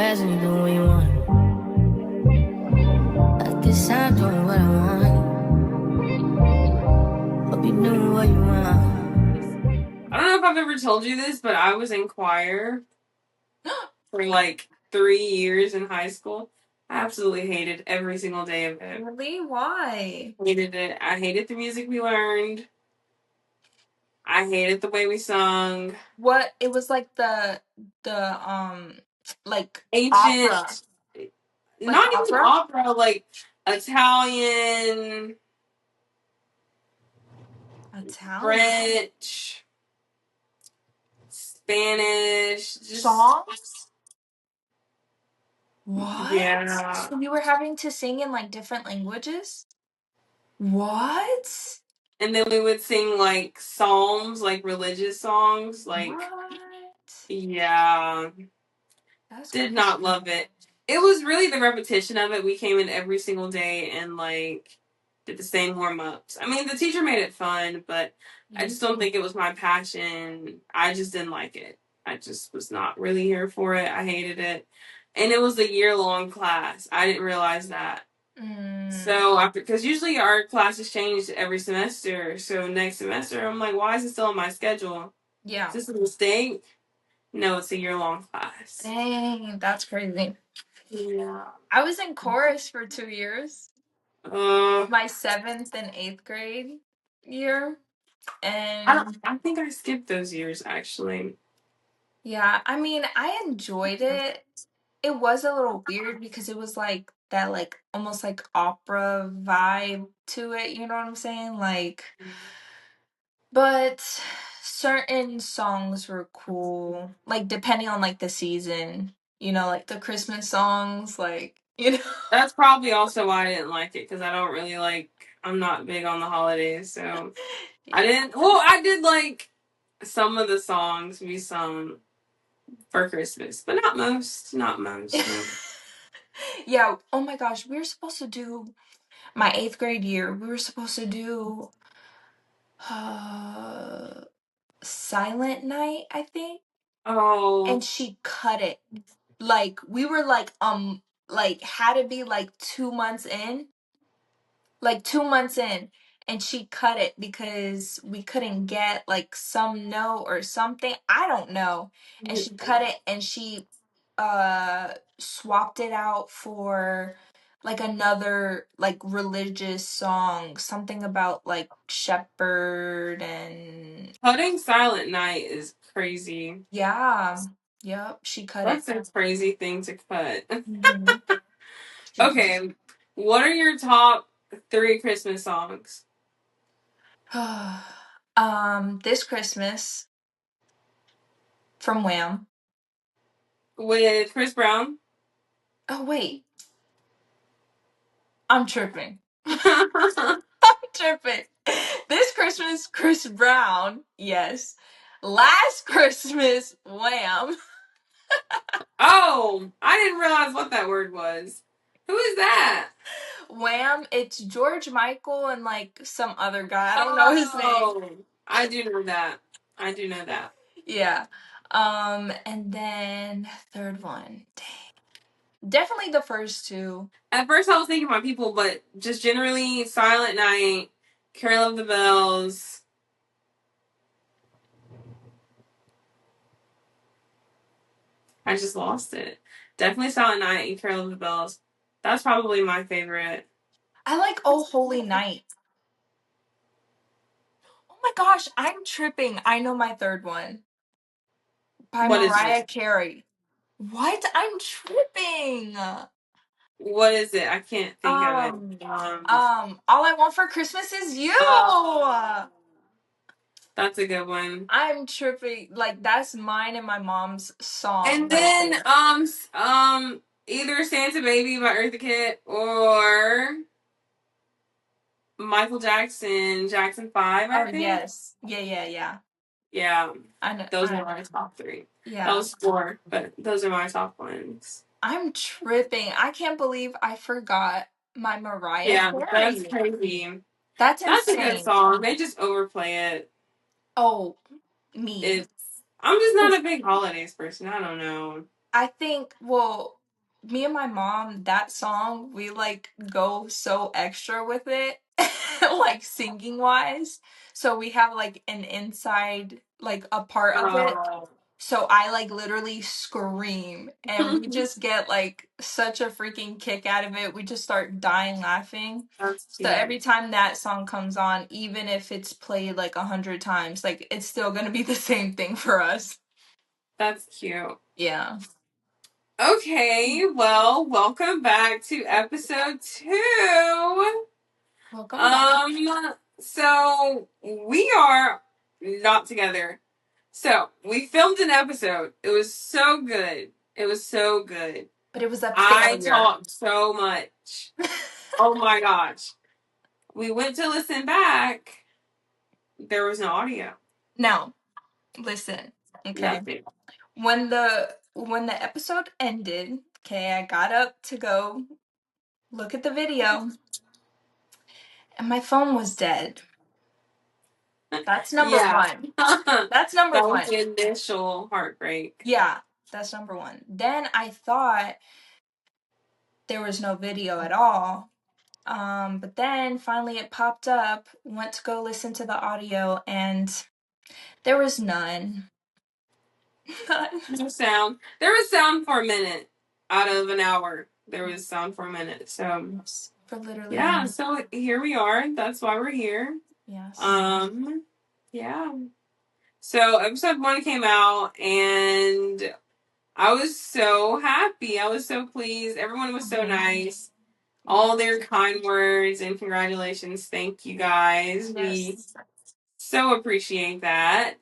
fast and you doing what you want. At this time, doing what I want. Hope you doing what you want. I don't know if I've ever told you this, but I was in choir for like 3 years in high school. I absolutely hated every single day of it. Really? Why? Hated it. I hated the music we learned. I hated the way we sung. What? It was like the like Ancient, opera. Like not even opera? opera, like Italian, Italian. French, Spanish, just Songs? What? yeah. So you were having to sing in like different languages? What? And then we would sing like psalms, like religious songs, like What? yeah. That's Did crazy. not love it. It was really the repetition of it. We came in every single day and like did the same warm ups. I mean, the teacher made it fun, but I just don't think it was my passion. I just didn't like it. I just was not really here for it. I hated it. And it was a year-long class. I didn't realize that. So after, because usually our classes change every semester. So next semester, I'm like, why is it still on my schedule? Yeah. Is this a mistake? No, it's a year-long class. Dang, that's crazy. Yeah. I was in chorus for 2 years. My 7th and 8th grade year. And I think I skipped those years actually. yeah, I mean, I enjoyed it. It was a little weird because it was like that, like almost like opera vibe to it, you know what I'm saying? Like, but certain songs were cool, like depending on like the season, like the Christmas songs, like. That's probably also why I didn't like it because I don't really like. I'm not big on the holidays, so I didn't. Well, I did like some of the songs we sung for Christmas, but not most. Not most. No. Yeah. Oh my gosh, we were supposed to do my 8th grade year. We were supposed to do uh Silent Night, I think. Oh, And she cut it. Like we were like had to be like 2 months in. Like 2 months in. And she cut it because we couldn't get like some note or something. I don't know. And she cut it and she swapped it out for like another like religious song, something about like shepherd and cutting Silent Night is crazy. yeah. Yep, she cut it. That's a crazy thing to cut. Mhm. Okay, what are your top 3 Christmas songs? This Christmas from Wham. With Chris Brown? Oh wait, I'm tripping. Oh, I'm tripping. This Christmas, Chris Brown. Yes. Last Christmas, Wham. I didn't realize what that word was. Who is that? Wham. It's George Michael and like some other guy. I don't know his name. Oh, I do know that. I do know that. Yeah. And then third one. Dang. Definitely the first two. At first, I was thinking My People, but just generally, Silent Night, Carol of the Bells. I just lost it. Definitely Silent Night and Carol of the Bells. That's probably my favorite. I like Oh Holy Night. Oh my gosh, I'm tripping. I know my third one. By What is Mariah it? Carey. What? I'm tripping. What is it? I can't think of it. All I Want for Christmas Is You. That's a good one. I'm tripping. Like that's mine and my mom's song And right then there. either Santa Baby by Eartha Kitt or Michael Jackson, Jackson 5, I Oh think. yes. Yeah. Yeah, I know. those are my top 3. That Yeah. was 4, but those are my top ones. I'm tripping. I can't believe I forgot my Mariah Yeah, that's Carey. crazy. That's That's a good insane. song. They just overplay it. Oh, me. It's I'm just not a big holidays person. I don't know. I think, well, me and my mom, that song, we like go so extra with it, like singing wise. So we have like an inside, like a part of it. Oh. So I like literally scream and we just get like such a freaking kick out of it. We just start dying laughing. That's So every cute. time that song comes on, even if it's played like 100 times, like it's still gonna be the same thing for us. That's cute. Yeah. Okay, well, welcome back to episode 2. Welcome back. So we are not together. So we filmed an episode. It was so good. It was so good. But it was a I failure. talked so much. Oh my gosh. We went to listen back. There was no audio. Now, listen, okay. Nothing. When the episode ended, okay, I got up to go look at the video and my phone was dead. That's number Yeah. one. That's number That was one. the initial heartbreak. Yeah, that's number one. Then I thought there was no video at all. But then finally it popped up, went to go listen to the audio, and there was none. None. No sound. There was sound for a minute. Out of an hour, there was sound for a minute. So Yes, for literally a yeah, minute. so here we are. That's why we're here. Yes. Yeah. So episode 1 came out and I was so happy. I was so pleased. Everyone was so nice. All their kind words and congratulations. Thank you guys. We Yes. so appreciate that.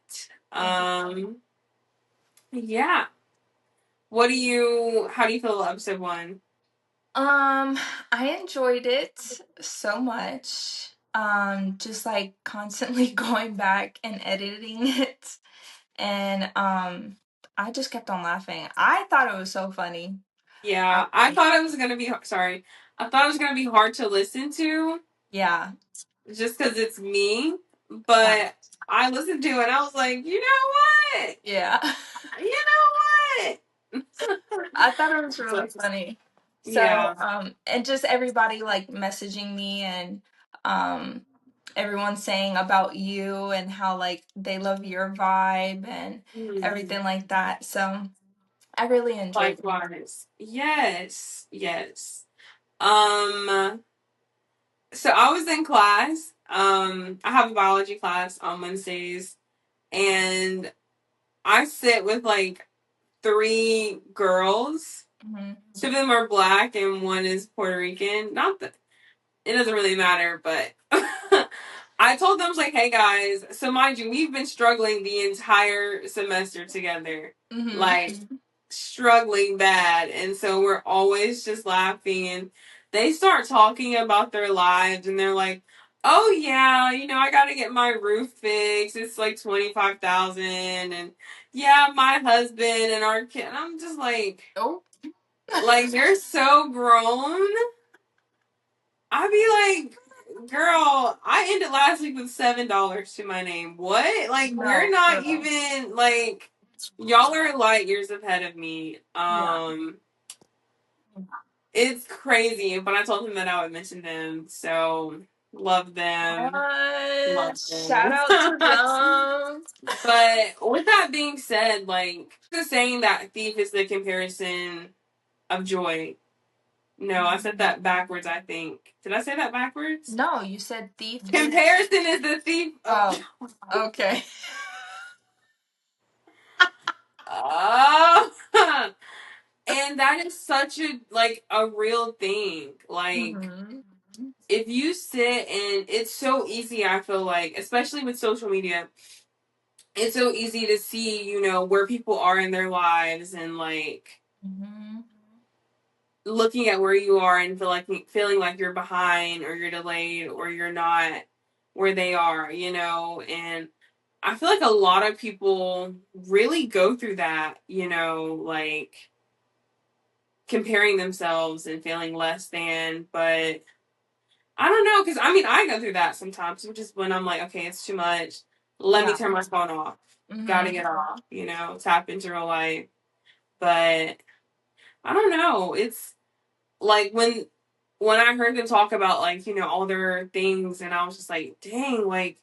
Yeah. How do you feel about episode 1? I enjoyed it so much. Just like constantly going back and editing it. And I just kept on laughing. I thought it was so funny. Yeah, I thought it was gonna be sorry. I thought it was gonna be hard to listen to Yeah. just because it's me. But I listened to it and I was like, you know what? Yeah. You know what? I thought it was really funny. So, Yeah. and just everybody like messaging me and everyone saying about you and how like they love your vibe and everything like that. So, I really enjoyed it. Likewise. Yes. Yes. Um. So I was in class. I have a biology class on Wednesdays, and I sit with like 3 girls. Mm-hmm. 2 of them are black and 1 is Puerto Rican. Not that it doesn't really matter, but I told them, I was like, hey guys, so mind you, we've been struggling the entire semester together. Mm-hmm. Like, struggling bad. And so we're always just laughing. And they start talking about their lives and they're like, oh yeah, I gotta get my roof fixed. It's like 25,000. And yeah, my husband and our kid. And I'm just like, Oh. like they're so grown. I'd be like, girl, I ended last week with $7 to my name. What? Like, No, we're not girl. even like y'all are light years ahead of me. Yeah. It's crazy. But I told him that I would mention them. So love them. Love Shout them. out to them. But with that being said, like the saying that thief is the comparison of joy. No, I said that backwards, I think. Did I say that backwards? No, you said thief. Comparison is the thief. Oh, okay. Oh. And that is such a real thing. Like, if you sit and it's so easy, I feel like, especially with social media, it's so easy to see, where people are in their lives and like looking at where you are and feeling like you're behind or you're delayed or you're not where they are, and I feel like a lot of people really go through that, like comparing themselves and feeling less than, but I don't know, because I go through that sometimes, which is when I'm like, okay, it's too much. Let me turn my phone off. Gotta get off, tap into real life. but I don't know. It's like when I heard them talk about like, all their things, and I was just like, dang, like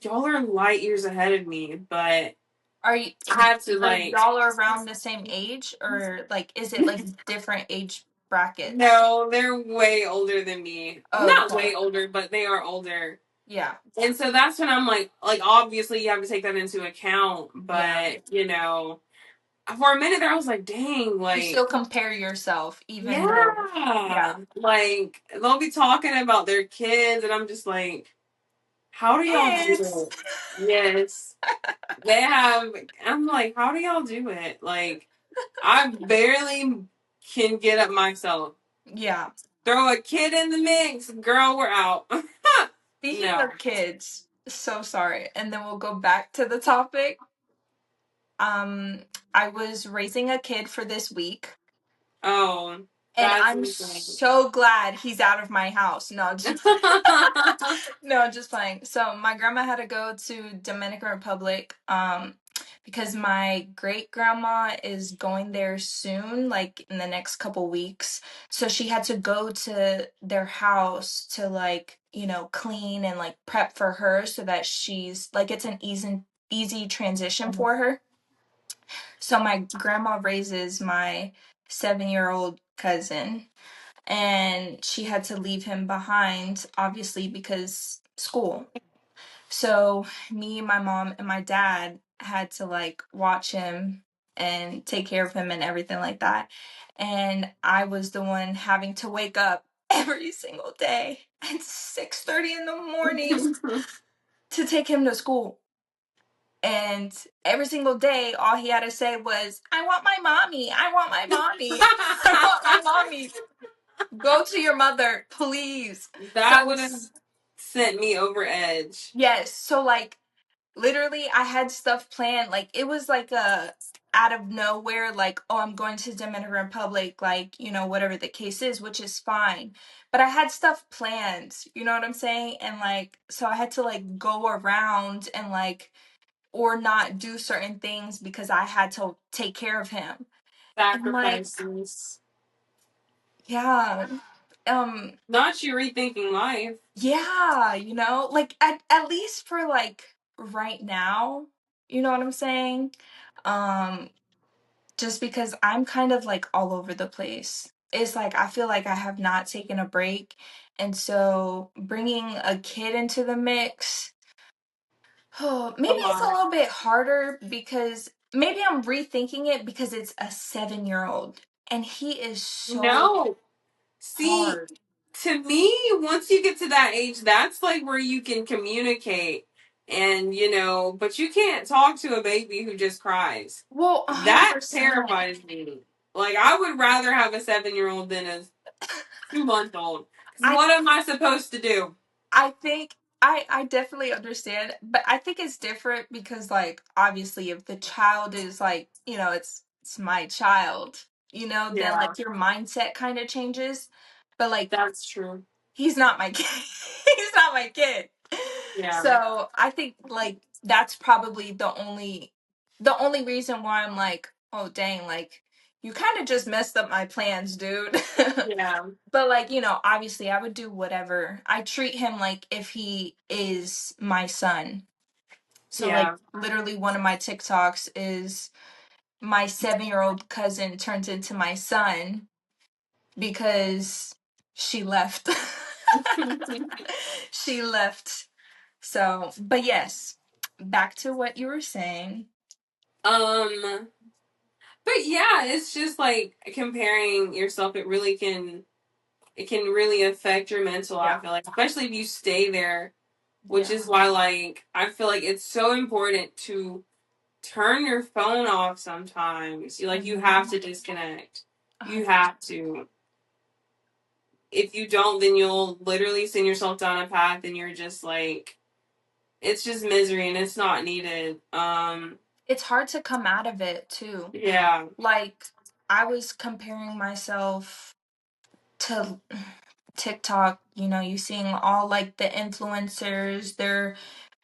y'all are light years ahead of me, but Are you I had to are like y'all around the same age, or like is it like different age brackets? no, they're way older than me. Oh, Not okay. way older, but they are older. Yeah. And so that's when I'm like obviously you have to take that into account, Yeah. but for a minute there I was like, dang, You like still compare yourself even though, yeah. yeah. Like they'll be talking about their kids and I'm just like, how do y'all do Kids. it? Yes. They have I'm like, how do y'all do it? Like I barely can get up myself. Yeah. Throw a kid in the mix, girl, we're out. Speaking No. of kids, so sorry. And then we'll go back to the topic. Um, I was raising a kid for this week, Oh, and that's I'm insane. so glad he's out of my house. No, just no, just playing. So my grandma had to go to Dominican Republic, because my great grandma is going there soon, like in the next couple weeks. So she had to go to their house to like, clean and like prep for her so that she's like it's an easy transition for her. So my grandma raises my 7-year-old cousin, and she had to leave him behind, obviously, because school. So me, my mom, and my dad had to like watch him and take care of him and everything like that. And I was the one having to wake up every single day at 6:30 in the morning to take him to school. And every single day, all he had to say was, I want my mommy. I want my mommy. I want my mommy. Go to your mother, please. So That would have sent me over edge. yes. So like literally I had stuff planned. Like it was like a out of nowhere, like, oh, I'm going to Dominican Republic, like, whatever the case is, which is fine. But I had stuff planned, you know what I'm saying? And like, so I had to like go around and like or not do certain things because I had to take care of him. And like, Sacrifices. yeah. Um, Not you rethinking life. yeah, like at least for like right now, you know what I'm saying? Um, just because I'm kind of like all over the place. It's like I feel like I have not taken a break. And so bringing a kid into the mix, oh, A maybe it's a lot. little bit harder because maybe I'm rethinking it because it's a 7-year-old and he is so No. See, hard. to me, once you get to that age, that's like where you can communicate. And, but you can't talk to a baby who just cries. Well, That 100%. terrifies me. Like, I would rather have a 7-year-old than a 2-month old. Because I what am I supposed to do? I think I definitely understand, but I think it's different because like obviously if the child is like, it's my child, then Yeah, like your mindset kind of changes. But like that's true. he's not my kid. He's not my kid. Yeah, So I think like that's probably the only reason why I'm like, oh dang, like you kind of just messed up my plans, dude. yeah, But like, obviously I would do whatever. I treat him like if he is my son. So like yeah. literally one of my TikToks is my 7-year-old cousin turns into my son because she left. She left. So, but yes, back to what you were saying. um, but yeah, it's just like comparing yourself. It can really affect your mental. I Yeah. feel like, especially if you stay there, which Yeah. is why, like, I feel like it's so important to turn your phone off sometimes. You have to disconnect. You 100%. have to. If you don't, then you'll literally send yourself down a path, and you're just like, it's just misery, and it's not needed. It's hard to come out of it too. Yeah, Like I was comparing myself to TikTok, you seeing all like the influencers, they're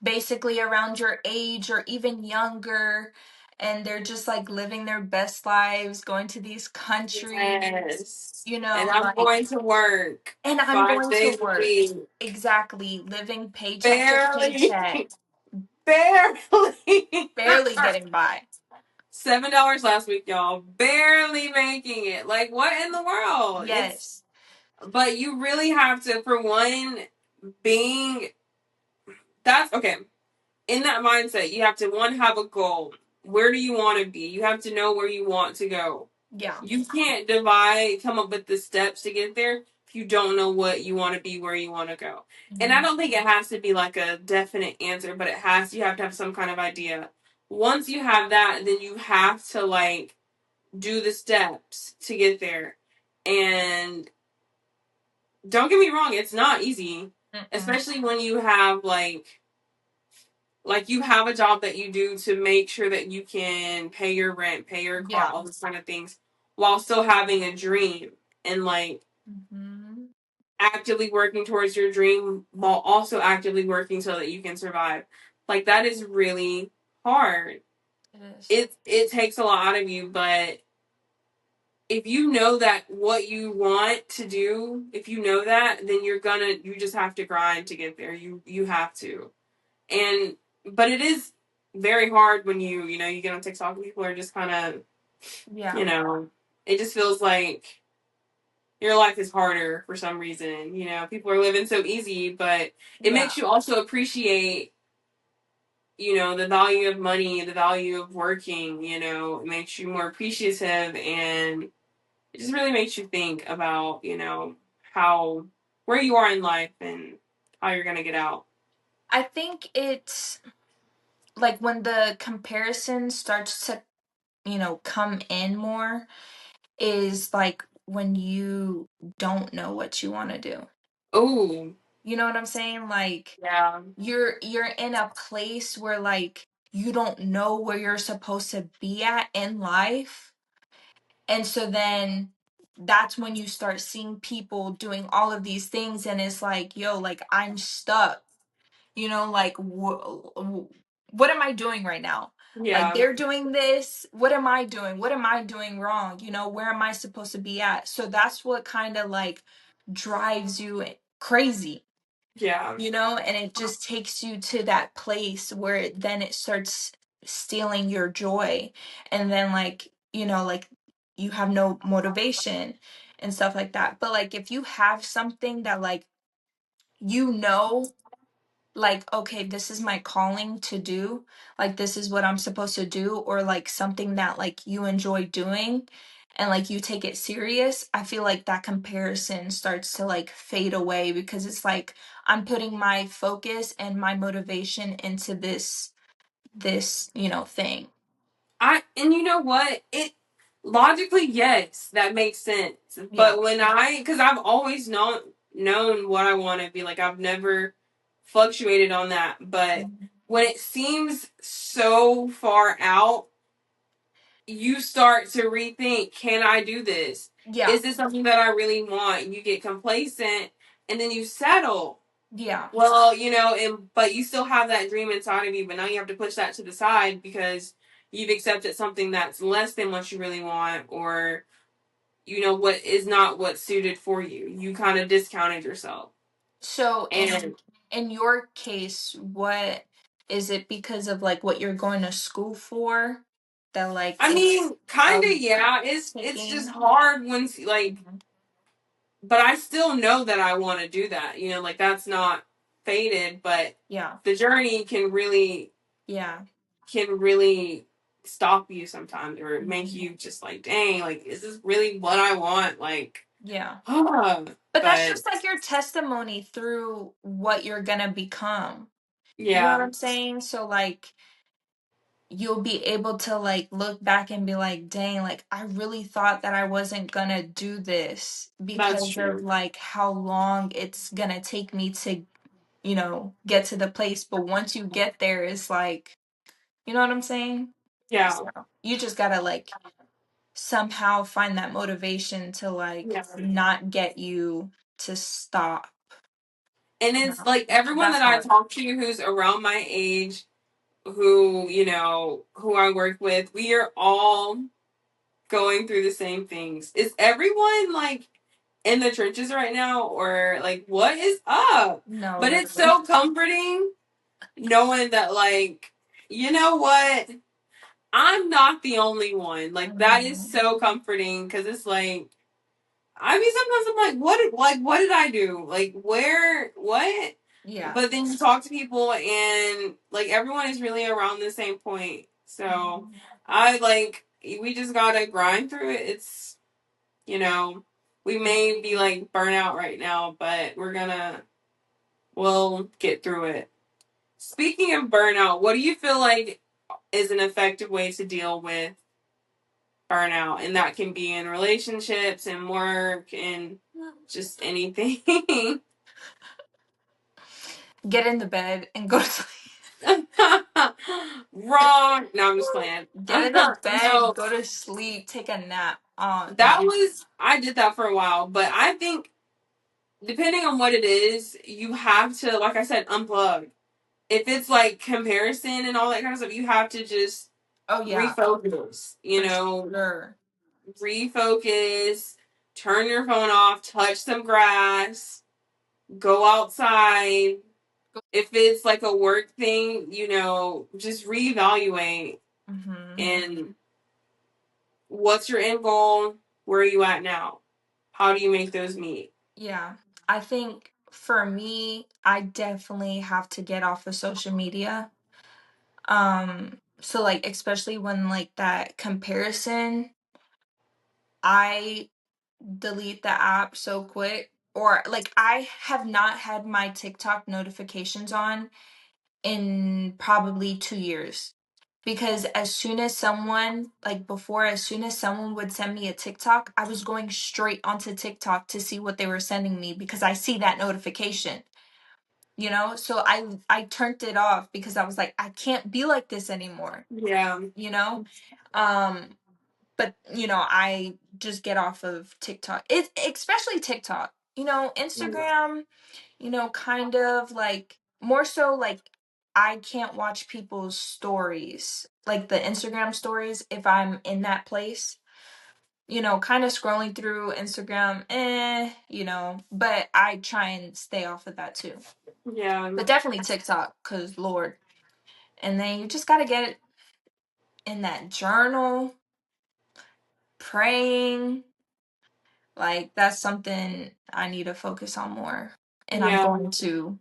basically around your age or even younger. and they're just like living their best lives, going to these countries, Yes. you And know, I'm like, going to work and I'm five going to days a work. week. Exactly. Living paycheck to Barely, paycheck, barely. barely getting by. $7 last week, y'all. Barely making it. Like, what in the world? Yes. But you really have to, for one, being, that's, okay. In that mindset, you have to, one, have a goal. Where do you want to be? You have to know where you want to go. Yeah. You can't come up with the steps to get there if you don't know what you want to be, where you want to go. And I don't think it has to be like a definite answer, but you have to have some kind of idea. Once you have that, then you have to like do the steps to get there. And don't get me wrong, it's not easy, especially when you have like you have a job that you do to make sure that you can pay your rent, pay your car, Yeah. all those kind of things, while still having a dream and like actively working towards your dream while also actively working so that you can survive. Like that is really hard. It is. It takes a lot out of you, but if you know that what you want to do, if you know that, then you just have to grind to get there. You have to. And but it is very hard when you get on TikTok and people are just kind of Yeah. it just feels like your life is harder for some reason. People are living so easy, but it Yeah. makes you also appreciate the value of money, the value of working. It makes you more appreciative, and it just really makes you think about how where you are in life and how you're gonna get out. I think it's like when the comparison starts to, come in more is like when you don't know what you want to do. Oh, You know what I'm saying? Like yeah. you're in a place where like you don't know where you're supposed to be at in life. And so then that's when you start seeing people doing all of these things and it's like, yo, like I'm stuck. Like what am I doing right now? Like Yeah. they're doing this, what am I doing? What am I doing wrong? Where am I supposed to be at? So that's what kind of like drives you crazy. Yeah. And it just takes you to that place where then it starts stealing your joy. And then like you have no motivation and stuff like that. But like if you have something that like you know like, okay, this is my calling to do, like this is what I'm supposed to do, or like something that like you enjoy doing and like you take it serious, I feel like that comparison starts to like fade away because it's like I'm putting my focus and my motivation into this thing. And you know what? It logically, yes, that makes sense. Yeah. But because I've always known what I want to be, like I've never fluctuated on that. But Mhm. when it seems so far out, you start to rethink, can I do this? Yeah. Is this something that I really want? You get complacent and then you settle. Yeah. Well, but you still have that dream inside of you, but now you have to push that to the side because you've accepted something that's less than what you really want, or what is not what's suited for you. You kind of discounted yourself. So And in your case, what is it because of like what you're going to school for that like I it's mean, kind of, um yeah, it's just taking. hard once like, Mhm. but I still know that I want to do that. Like that's not faded, but Yeah. the journey Yeah. can really stop you sometimes or make Mhm. you just like, dang, like, is this really what I want? Like, Yeah. But that's but just like your testimony through what you're gonna become. You know what yeah, I'm saying? So like you'll be able to like look back and be like, dang, like I really thought that I wasn't gonna do this that's because of true. like how long it's gonna take me to, get to the place. But once you get there, it's like, you know what I'm saying? Yeah, So you just gotta like somehow find that motivation to like yeah. not get you to stop. And You it's know? like everyone That's that I hard. talk to who's around my age, who, who I work with, we are all going through the same things. Is everyone like in the trenches right now, or like what is up? No, But it's literally. so comforting knowing that, like, you know what? I'm not the only one. Like, that is Mhm. so comforting because it's like, I mean, sometimes I'm what did I do? Like, where, what? Yeah. But then you talk to people and like everyone is really around the same point. So Mhm. we just gotta grind through it. It's, you know, we may be like burnout right now, but we'll get through it. Speaking of burnout, what do you feel like is an effective way to deal with burnout? And that can be in relationships and work and just anything. Get in the bed and go to sleep. Wrong. No, I'm just playing. Get in the bed, No, go to sleep, take a nap. No. I did that for a while, but I think depending on what it is, you have to, like I said, unplug. If it's like comparison and all that kind of stuff, you have to just Oh yeah, refocus, for sure. refocus, turn your phone off, touch some grass, go outside. If it's like a work thing, just reevaluate Mm-hmm. and what's your end goal? Where are you at now? How do you make those meet? Yeah. I think for me, I definitely have to get off of social media. So like especially when like that comparison, I delete the app so quick. Or like I have not had my TikTok notifications on in probably 2 years. Because as soon as someone, like before, as soon as someone would send me a TikTok, I was going straight onto TikTok to see what they were sending me because I see that notification, So I turned it off because I was like, I can't be like this anymore, Yeah. you know? Um, but I just get off of TikTok. It especially TikTok. Instagram, kind of like more so like I can't watch people's stories, like the Instagram stories if I'm in that place. Kind of scrolling through Instagram, but I try and stay off of that too. Yeah. But definitely TikTok, cause Lord. And then you just gotta get in that journal, praying. Like that's something I need to focus on more. And I'm Yeah. going to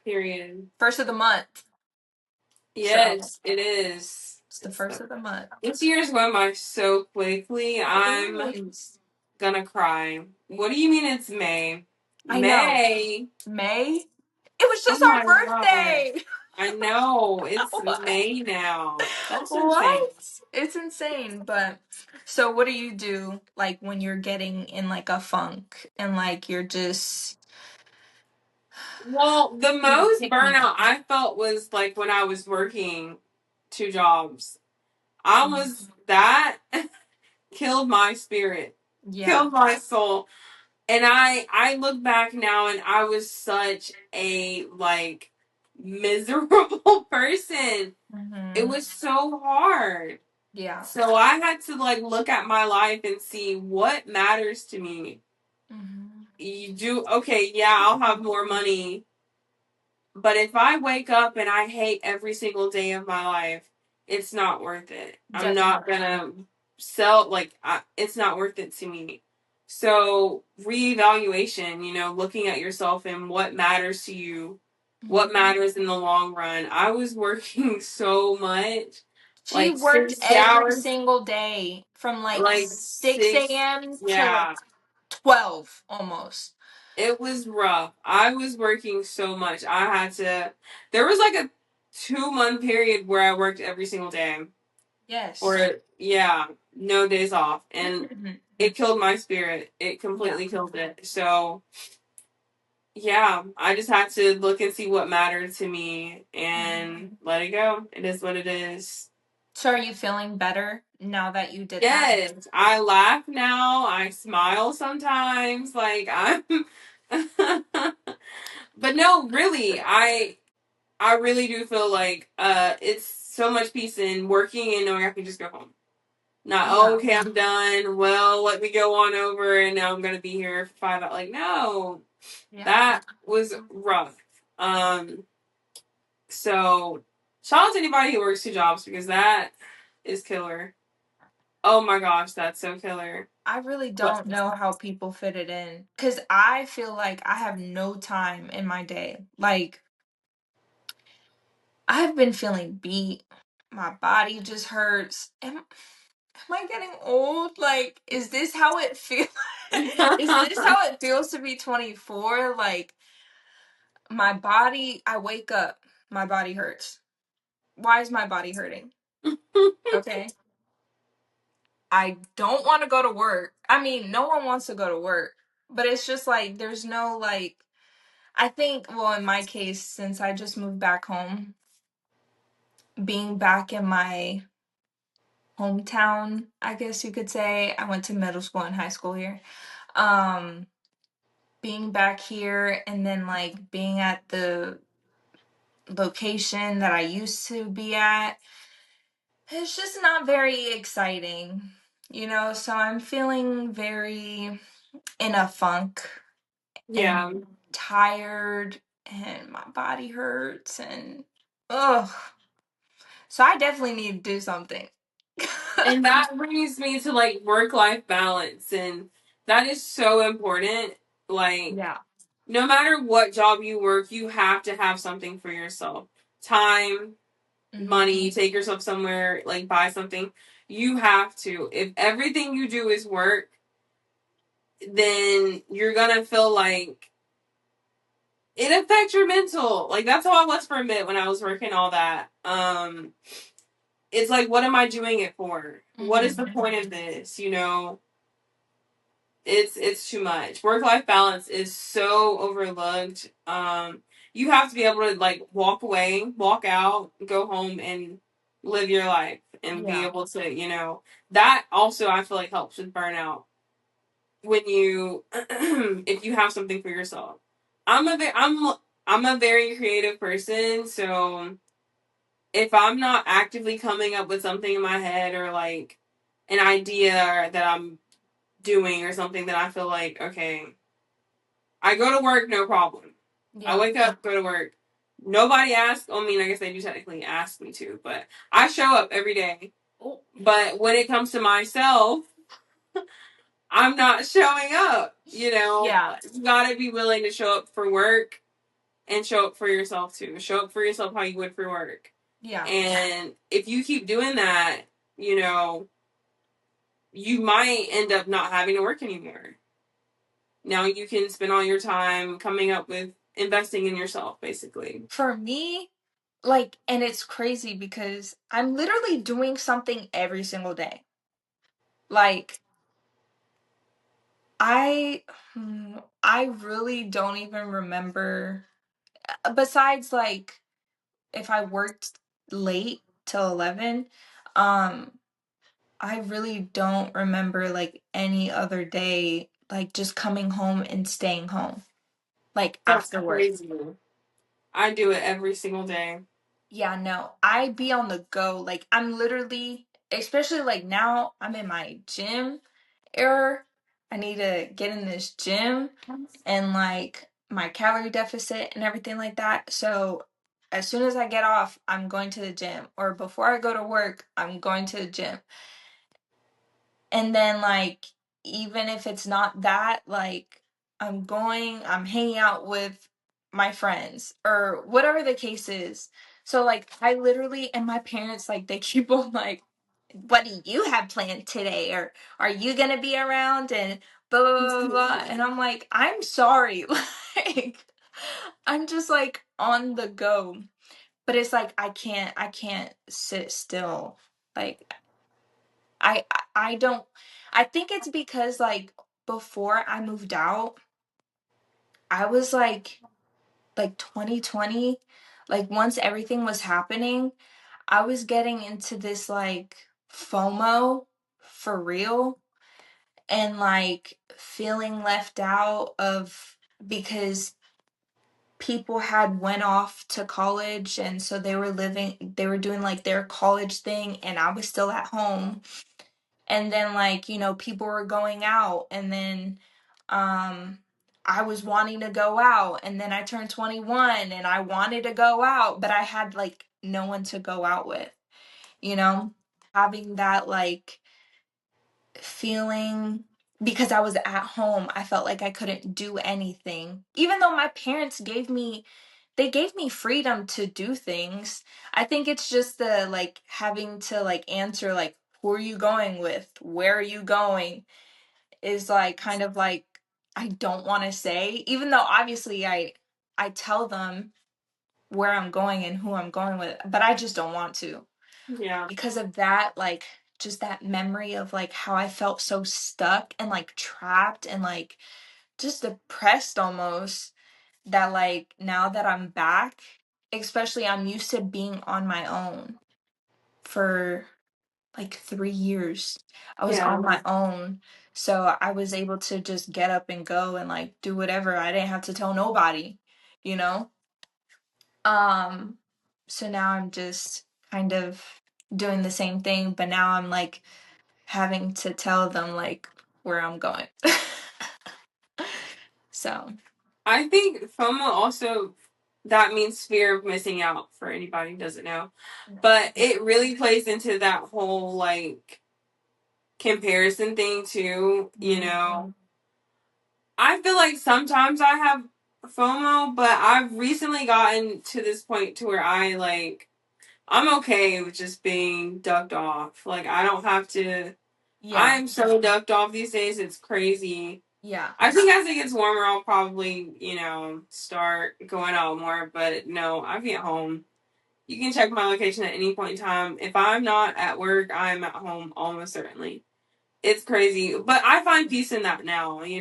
Period. first of the month. So Yes, it is. it's the first of the month. This year is going by so quickly. I'm It is. gonna cry. What do you mean it's May? I know. May? May? It was Oh just our my god. birthday. I know. It's What? May now. That's insane. What? It's insane. But so what do you do like when you're getting in like a funk and like you're just Well, the need to most pick me up? burnout I felt was like when I was working 2 jobs. I was that killed my spirit, Yeah. killed my soul. And I look back now and I was such a like miserable person. It Mm-hmm. was so hard. Yeah. So I had to like look at my life and see what matters to me. Mm-hmm. You do okay, yeah, I'll have more money. But if I wake up and I hate every single day of my life, it's not worth it. I'm not Definitely. gonna it's not worth it to me. So, reevaluation, looking at yourself and what matters to you, what Mhm. matters in the long run. I was working so much, She like worked 60 every hours, single day from like like 6 six, a.m. to like yeah. 12 almost. It was rough. I was working so much. There was like a 2 month period where I worked every single day. Yes. Or, yeah, no days off. And it killed my spirit. It Yeah. completely killed it. So, yeah, I just had to look and see what mattered to me and Mhm. let it go. It is what it is. So are you feeling better now that you did that? Yes, I laugh now. I smile sometimes. Like, I'm. But no, really, I really do feel like it's so much peace in working and knowing I can just go home. Not, oh, Yeah. okay, I'm done. Well, let me go on over and now I'm gonna be here for 5 hours. Like, no. Yeah. That was rough. Um so shout out to anybody who works 2 jobs because that is killer. Oh my gosh, that's so killer. I really But don't know how people fit it in because I feel like I have no time in my day. Like, I've been feeling beat. My body just hurts. Am I getting old? Like, is this how it feels? Is this how it feels to be 24? Like, my body, I wake up, my body hurts. Why is my body hurting? Okay. I don't want to go to work. I mean, no one wants to go to work, but it's just like there's no like I think, well, in my case, since I just moved back home, being back in my hometown, I guess you could say, I went to middle school and high school here. Um, being back here and then like being at the location that I used to be at, it's just not very exciting, you know? So I'm feeling very in a funk yeah. and tired and my body hurts and ugh. So I definitely need to do something. And that brings me to like work life balance, and that is so important. Like, Yeah. no matter what job you work, you have to have something for yourself. Time, Mhm. money, take yourself somewhere, like buy something. You have to. If everything you do is work, then you're gonna feel like it affects your mental. Like that's how I was for a bit when I was working all that. It's like, what am I doing it for? What is the Mhm. point of this? You know, it's too much. Work life balance is so overlooked. You have to be able to like walk away, walk out, go home, and live your life, and be Yeah. able to, you know, that also I feel like helps with burnout when you if you have something for yourself. I'm a very creative person, so if I'm not actively coming up with something in my head or like an idea that I'm doing or something that I feel like, okay, I go to work, no problem. I Yeah. wake up, go to work. Nobody asks. I mean, I guess they do technically ask me to, but I show up every day. Oh. But when it comes to myself, I'm not showing up. You know, Yeah. you gotta be willing to show up for work and show up for yourself too. Show up for yourself how you would for work. Yeah. And if you keep doing that, you know, you might end up not having to work anymore. Now you can spend all your time coming up with investing in yourself, basically. For me, like, and it's crazy because I'm literally doing something every single day. Like, I I really don't even remember besides like if I worked late till 11, um I really don't remember like any other day like just coming home and staying home like That's after work. crazy. I do it every single day. Yeah, no. I be on the go. Like I'm literally especially like now I'm in my gym era. I need to get in this gym and like my calorie deficit and everything like that. So as soon as I get off, I'm going to the gym or before I go to work, I'm going to the gym. And then like even if it's not that, like I'm hanging out with my friends or whatever the case is. So like I literally and my parents like they keep on like what do you have planned today or are you going to be around and blah blah blah blah blah and I'm like I'm sorry like I'm just like on the go but it's like I can't sit still like I don't I think it's because like before I moved out, I was like 2020, like once everything was happening, I was getting into this like FOMO for real and like feeling left out of because people had went off to college, and so they were doing like their college thing, and I was still at home. And then, like, people were going out, and then um I was wanting to go out, and then I turned 21 and I wanted to go out, but I had like no one to go out with, you know having that like feeling. Because I was at home, I felt like I couldn't do anything, even though my parents gave me freedom to do things. I think it's just the like having to like answer like, who are you going with? Where are you going? Is like kind of like, I don't want to say, even though obviously I tell them where I'm going and who I'm going with, but I just don't want to, Yeah. because of that, like, just that memory of like how I felt so stuck and like trapped and like just depressed almost, that like now that I'm back, especially I'm used to being on my own for like 3 years. I was Yeah. on my own. So I was able to just get up and go and like do whatever. I didn't have to tell nobody, you know? Um, so now I'm just kind of doing the same thing, but now I'm like having to tell them like where I'm going. So, I think FOMO also, that means fear of missing out for anybody who doesn't know. But it really plays into that whole like comparison thing too, I feel like sometimes I have FOMO, but I've recently gotten to this point to where I'm okay with just being ducked off. Like I don't have to. yeah. I'm so ducked off these days. It's crazy. Yeah. I think as it gets warmer, I'll probably, start going out more. But no, I'll be at home. You can check my location at any point in time. If I'm not at work, I'm at home almost certainly. It's crazy. But I find peace in that now, and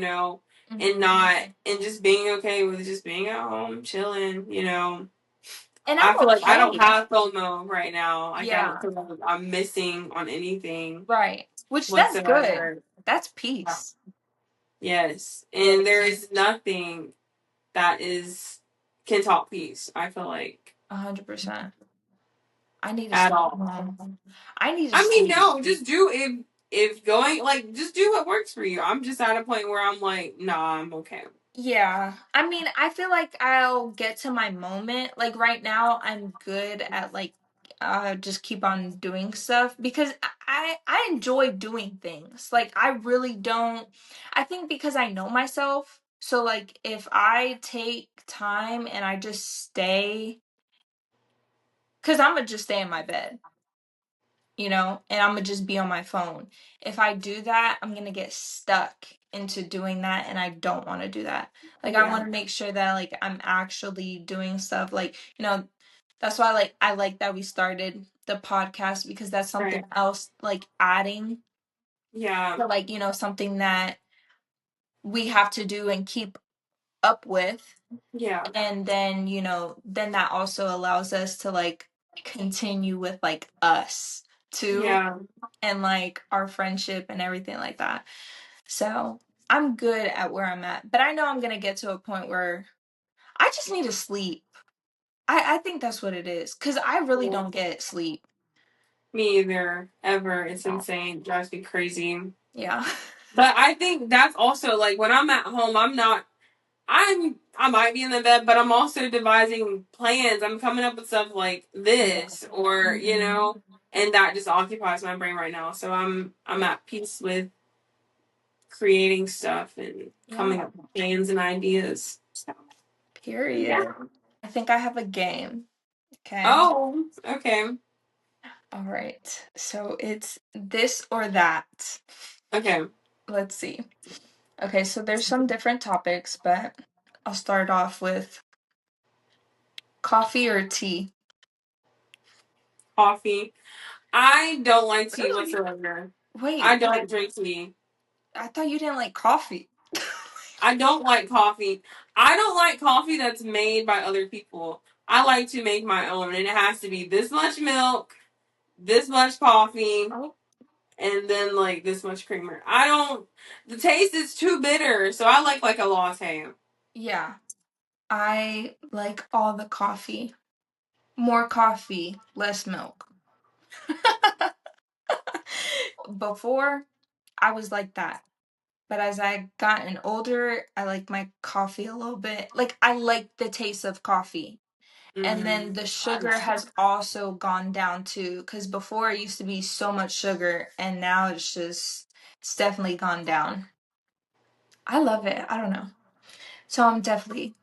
Mhm. not, and just being okay with just being at home, chilling. And I I'm feel like I don't okay. have FOMO right now. Like I don't Yeah. feel like I'm missing on anything Right. Which that's good. whatsoever. That's peace. Yes. And there is nothing that is can top peace, I feel like. 100%. I need to At stay all. home. I need to I mean, sleep. no, just do if going like just do what works for you. I'm just at a point where I'm like, nah, I'm okay. Yeah. I mean, I feel like I'll get to my moment. Like right now, I'm good at like just keep on doing stuff, because I enjoy doing things. Like I really don't. I think because I know myself. So like if I take time and I just stay, cuz I'm going to just stay in my bed, and I'm gonna just be on my phone. If I do that, I'm gonna get stuck into doing that, and I don't want to do that. Like I Yeah. want to make sure that like I'm actually doing stuff. Like, that's why like I like that we started the podcast, because that's something Right. else like adding Yeah. to like, something that we have to do and keep up with. Yeah. And then, then that also allows us to like continue with like us too, Yeah. and like our friendship and everything like that. So I'm good at where I'm at, but I know I'm gonna get to a point where I just need to sleep. I think that's what it is, because I really Yeah. don't get sleep. Me either. Ever. It's No. insane. Drives me crazy. Yeah. But I think that's also like when I'm at home, I might be in the bed, but I'm also devising plans. I'm coming up with stuff like Yeah. this or, Mhm. and that just occupies my brain right now. So I'm at peace with creating stuff and coming Yeah. up with plans and ideas. So yeah. Period. I think I have a game. Okay. Oh, okay. All right. So it's this or that. Okay. Let's see. Okay, so there's some different topics, but I'll start off with coffee or tea. Coffee. I don't like tea Really? whatsoever. Wait, I don't drink tea. I thought you didn't like coffee. I don't like coffee. I don't like coffee that's made by other people. I like to make my own, and it has to be this much milk, this much coffee, Oh, and then like this much creamer. I don't. The taste is too bitter, so I like a latte. yeah. I like all the coffee. More coffee, less milk. Before, I was like that. But as I gotten older, I like my coffee a little bit. Like, I like the taste of coffee. And then the sugar has also gone down too. Because before it used to be so much sugar, and now it's definitely gone down. I love it. I don't know. So I'm definitely,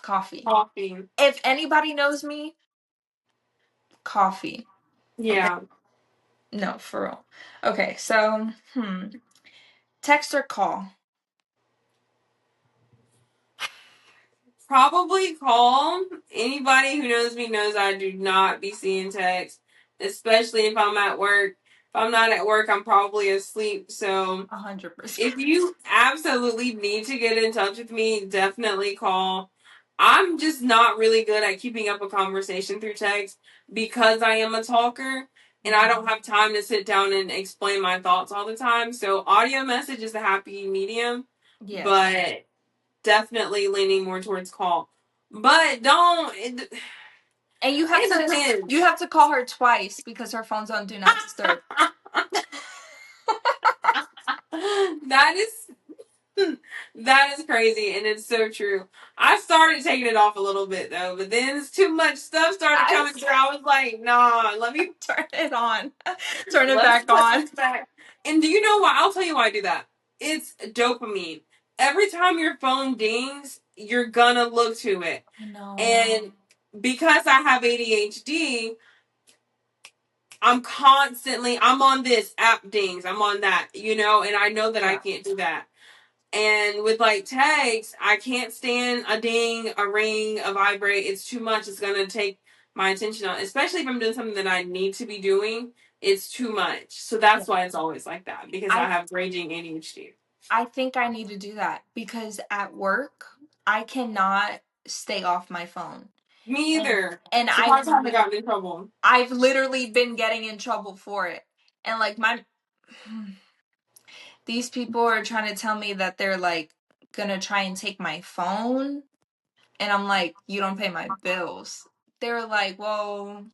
coffee. Coffee. If anybody knows me, coffee. Okay. Yeah. No, for real. Okay, so, text or call? Probably call. Anybody who knows me knows I do not be seeing text, especially if I'm at work. If I'm not at work, I'm probably asleep. So 100%. if you absolutely need to get in touch with me, definitely call. I'm just not really good at keeping up a conversation through text because I am a talker and I don't have time to sit down and explain my thoughts all the time. So audio message is a happy medium, Yes. but definitely leaning more towards call. But don't And you it depends. have to call her twice because her phone's on do not disturb. That is that is crazy and it's so true. I started taking it off a little bit though, but then it's too much stuff started coming through. I was like, nah, let me turn it on. Turn it let's back put on. this back. And do you know why? I'll tell you why I do that. It's dopamine. Every time your phone dings, you're gonna look to it. No. And because I have ADHD, I'm on this app dings, I'm on that, and I know that I can't do that. And with like tags, I can't stand a ding, a ring, a vibrate. It's too much. It's gonna take my attention on, especially if I'm doing something that I need to be doing. It's too much. So that's why it's always like that because I have raging ADHD. I think I need to do that because at work, I cannot stay off my phone. Me either. And Sometimes I haven't gotten in trouble. I've literally been getting in trouble for it. And like these people are trying to tell me that they're like gonna try and take my phone. And I'm like, you don't pay my bills. They were like, well,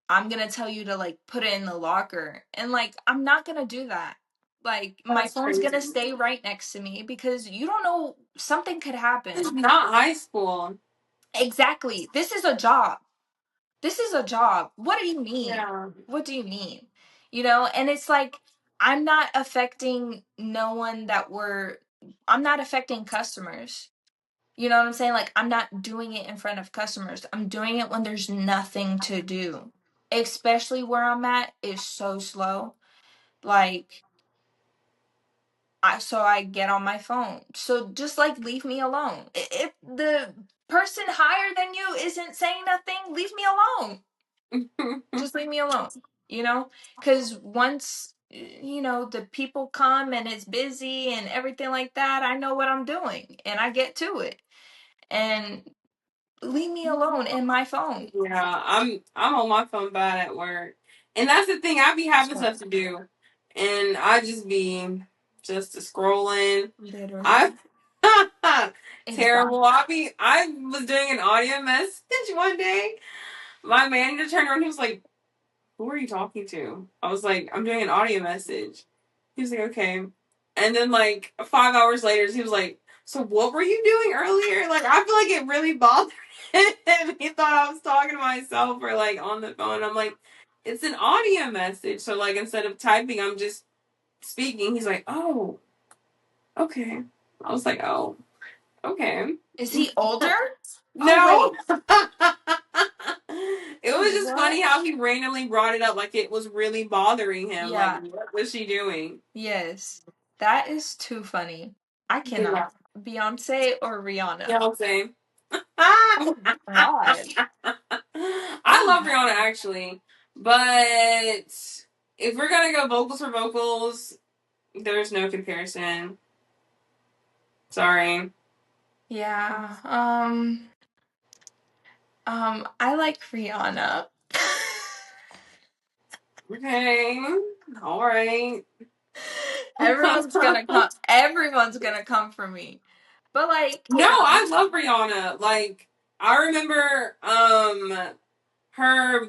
I'm gonna tell you to like put it in the locker. And like, I'm not gonna do that. Like, my That's phone's gonna crazy. stay right next to me because you don't know, something could happen. It's not high school. Exactly. This is a job. This is a job. What do you mean? Yeah. What do you mean? And it's like, I'm not affecting no one I'm not affecting customers. You know what I'm saying? Like, I'm not doing it in front of customers. I'm doing it when there's nothing to do. Especially where I'm at is so slow. Like, I get on my phone. So just like leave me alone. If the person higher than you isn't saying nothing, leave me alone. Just leave me alone. Because once the people come and it's busy and everything like that, I know what I'm doing and I get to it. And leave me alone in my phone. Yeah, I'm on my phone bad at work. And that's the thing, I be having stuff to do. And I just be just scrolling. Literally. I It's terrible. I was doing an audio message one day. My manager turned around, he was like, who are you talking to? I was like, I'm doing an audio message. He was like, okay. And then like 5 hours later, he was like, so what were you doing earlier? Like, I feel like it really bothered him. He thought I was talking to myself or like on the phone. I'm like, it's an audio message. So like instead of typing, I'm just speaking. He's like, oh, okay. I was like, oh, okay. Is he older? No. Oh, It was just What? funny how he randomly brought it up like it was really bothering him. Yeah. Like, what was she doing? Yes. That is too funny. I cannot. Beyonce or Rihanna? You know what I'm saying? Oh, God. I love Rihanna actually, but if we're gonna go vocals for vocals, there's no comparison. Sorry. Yeah. I like Rihanna. Okay. All right. Everyone's gonna come for me. But like, No, I love Rihanna. Like, I remember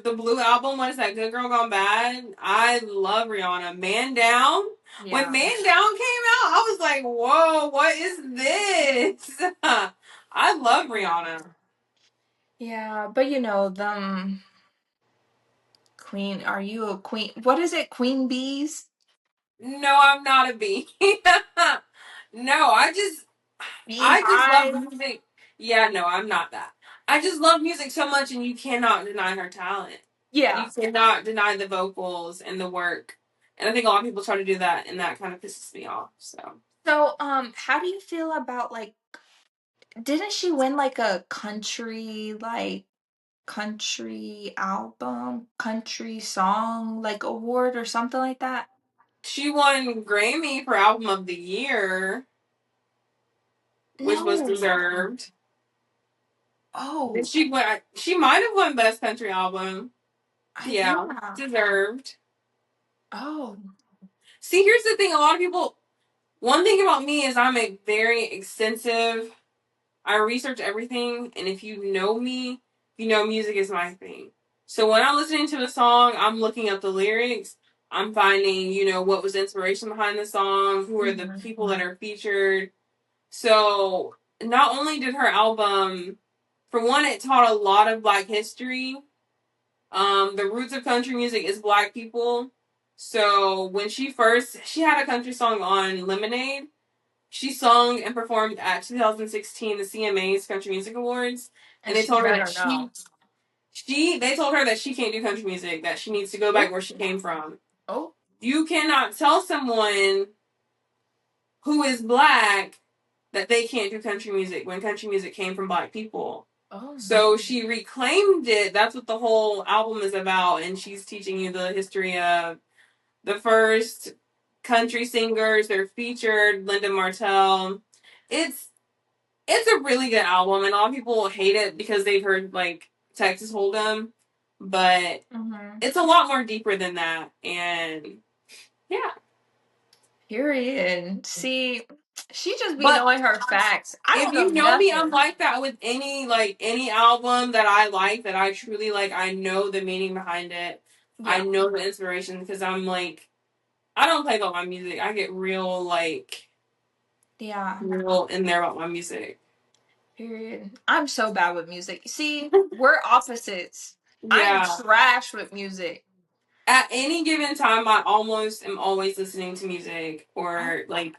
the Blue album. What is that? Good Girl Gone Bad. I love Rihanna. Man Down. When yeah. Man Down came out, I was like, whoa, what is this? I love Rihanna. Yeah, but you know, them queen, are you a queen? What is it? Queen bees? No, I'm not a bee. No, I just love Beehive? music. Yeah, no, I'm not that. I just love music so much, and you cannot deny her talent. You Yeah. cannot deny the vocals and the work. And I think a lot of people try to do that, and that kind of pisses me off. So So, how do you feel about like, didn't she win like a country album, country song like award or something like that? she won Grammy for Album of the Year, which was No. deserved. Then Oh, she might have won Best Country Album. Yeah, yeah. deserved. Oh. See, here's the thing: a lot of people. One thing about me is I'm a very extensive. I research everything, and if you know me, you know music is my thing. So when I'm listening to a song, I'm looking up the lyrics. I'm finding, what was the inspiration behind the song, who are the Mhm. people that are featured. So not only did her album, for one, it taught a lot of Black history. The roots of country music is Black people. So when she had a country song on Lemonade. She sung and performed at 2016 the CMA's Country Music Awards, and And they she told her that better know. they told her that she can't do country music, that she needs to go back Oh, where she came from. oh, You cannot tell someone who is Black that they can't do country music when country music came from Black people. oh. So she reclaimed it. That's what the whole album is about, and she's teaching you the history of the first country singers. They're featured Linda Martell. It's it's a really good album, and a lot of people hate it because they've heard like Texas Hold'em, but Mhm. it's a lot more deeper than that. And yeah, Period. See, she just be but knowing her facts. I if don't know you know me, I'm nothing. like that with any album that I like, that I truly like. I know the meaning behind it. I Yeah. know the inspiration, because I'm like, I don't play about my music. I get Yeah. real in there about my music. Period. I'm so bad with music. See, we're opposites. I'm Yeah. trash with music. At any given time, I almost am always listening to music, I or like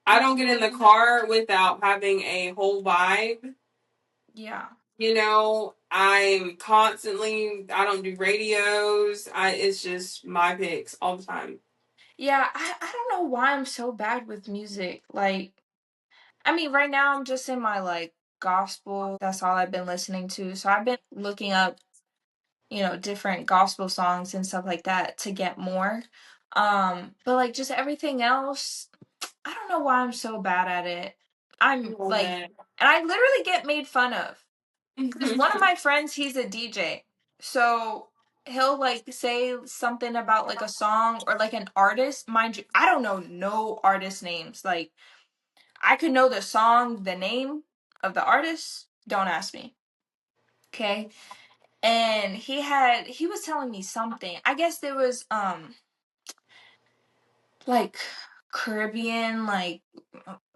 I don't get in the car without having a whole vibe. yeah. I'm constantly, I don't do radios. It's just my picks all the time. Yeah, I don't know why I'm so bad with music. Like, I mean, right now I'm just in my like gospel. That's all I've been listening to. So I've been looking up, different gospel songs and stuff like that to get more. But like just everything else, I don't know why I'm so bad at it. I I'm love like, it. and I literally get made fun of because one of my friends, he's a DJ. So he'll like say something about like a song or like an artist. Mind you, I don't know no artist names. Like, I could know the song, the name of the artist. Don't ask me. Okay. And he was telling me something. I guess there was like Caribbean, like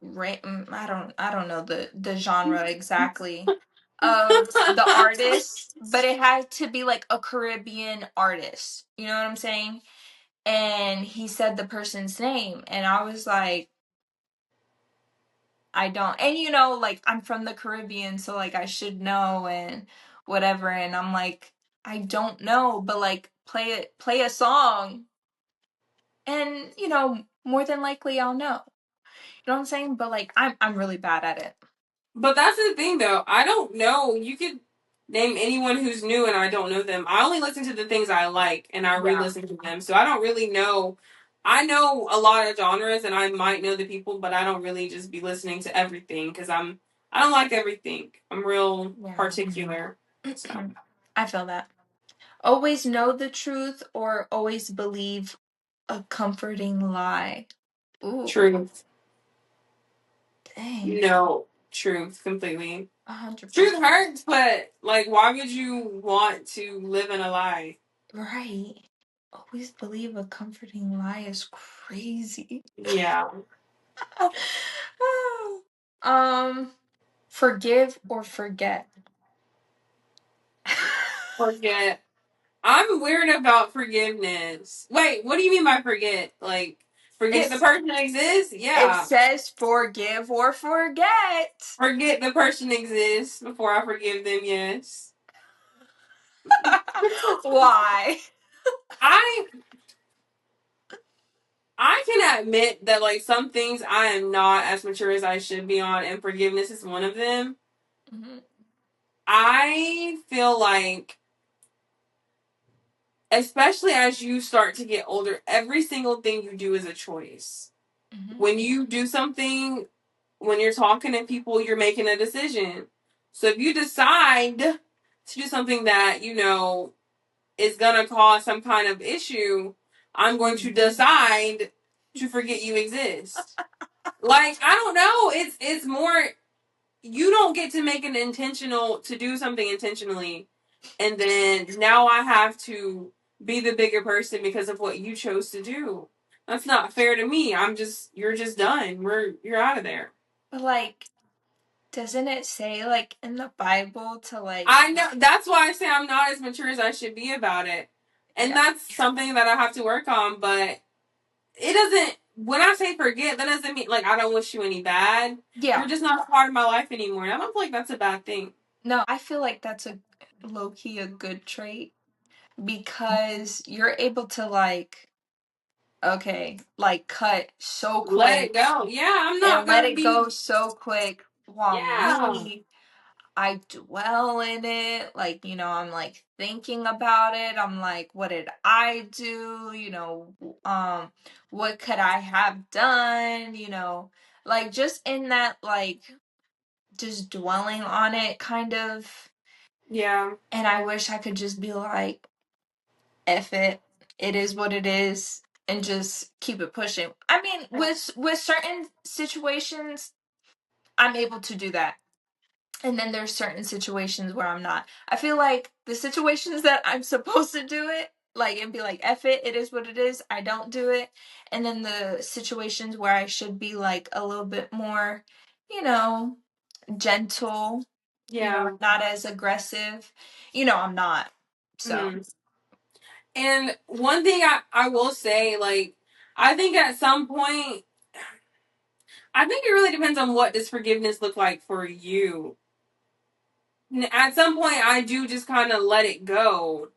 I don't know the genre exactly of the artist, but it had to be like a Caribbean artist. You know what I'm saying? And he said the person's name, and I was like, I don't. And like I'm from the Caribbean, so like I should know and whatever. And I'm like, I don't know, but like play a song, and more than likely I'll know. You know what I'm saying? But like I'm really bad at it. But that's the thing, though. I don't know. You could name anyone who's new, and I don't know them. I only listen to the things I like, and I Yeah. re-listen to them. So I don't really know. I know a lot of genres, and I might know the people, but I don't really just be listening to everything, because I don't like everything. I'm real Yeah. particular. So I feel that. Always know the truth or always believe a comforting lie. Ooh. truth. Dang. No, truth, completely. Truth 100%. hurts, but like, why would you want to live in a lie? Right. Always believe a comforting lie is crazy. Yeah. um, Forgive or forget. Forget. I'm weird about forgiveness. Wait, what do you mean by forget? Like, forget the It's person exists? it Yeah. says forgive or forget. Forget the person exists before I forgive them, yes. Why? I I can admit that like some things I am not as mature as I should be on, and forgiveness is one of them. Mhm, I feel like, especially as you start to get older, every single thing you do is a choice. mhm, When you do something, when you're talking to people, you're making a decision. So if you decide to do something that, is going to cause some kind of issue, I'm going to decide to forget you exist. Like, I don't know. It's more, you don't get to make an intentional to do something intentionally, and then now I have to be the bigger person because of what you chose to do. That's not fair to me. You're just done. You're out of there. But like, doesn't it say like in the Bible to like, I know, that's why I say I'm not as mature as I should be about it. And yeah, that's something that I have to work on, but it doesn't, when I say forget, that doesn't mean like I don't wish you any bad. yeah. You're just not a part of my life anymore. And I don't feel like that's a bad thing. No, I feel like that's a low key a good trait because you're able to like, okay, like cut so Let it quick go. Yeah, I'm not and let gonna it go be. so quick. While Yeah, me, I dwell in it. Like, I'm like thinking about it. I'm like, what did I do? What could I have done? Like just in that, like, just dwelling on it kind of. yeah, And I wish I could just be like, F it. It is what it is. And just keep it pushing. I mean, with certain situations, I'm able to do that. And then there's certain situations where I'm not. I feel like the situations that I'm supposed to do it, like, and be like, F it, it is what it is, I don't do it. And then the situations where I should be like a little bit more, you know, gentle, yeah. not as aggressive, I'm not. So, Hmm. And one thing I will say, like, I think at some point, I think it really depends on what does forgiveness look like for you. At some point, I do just kind of let it go,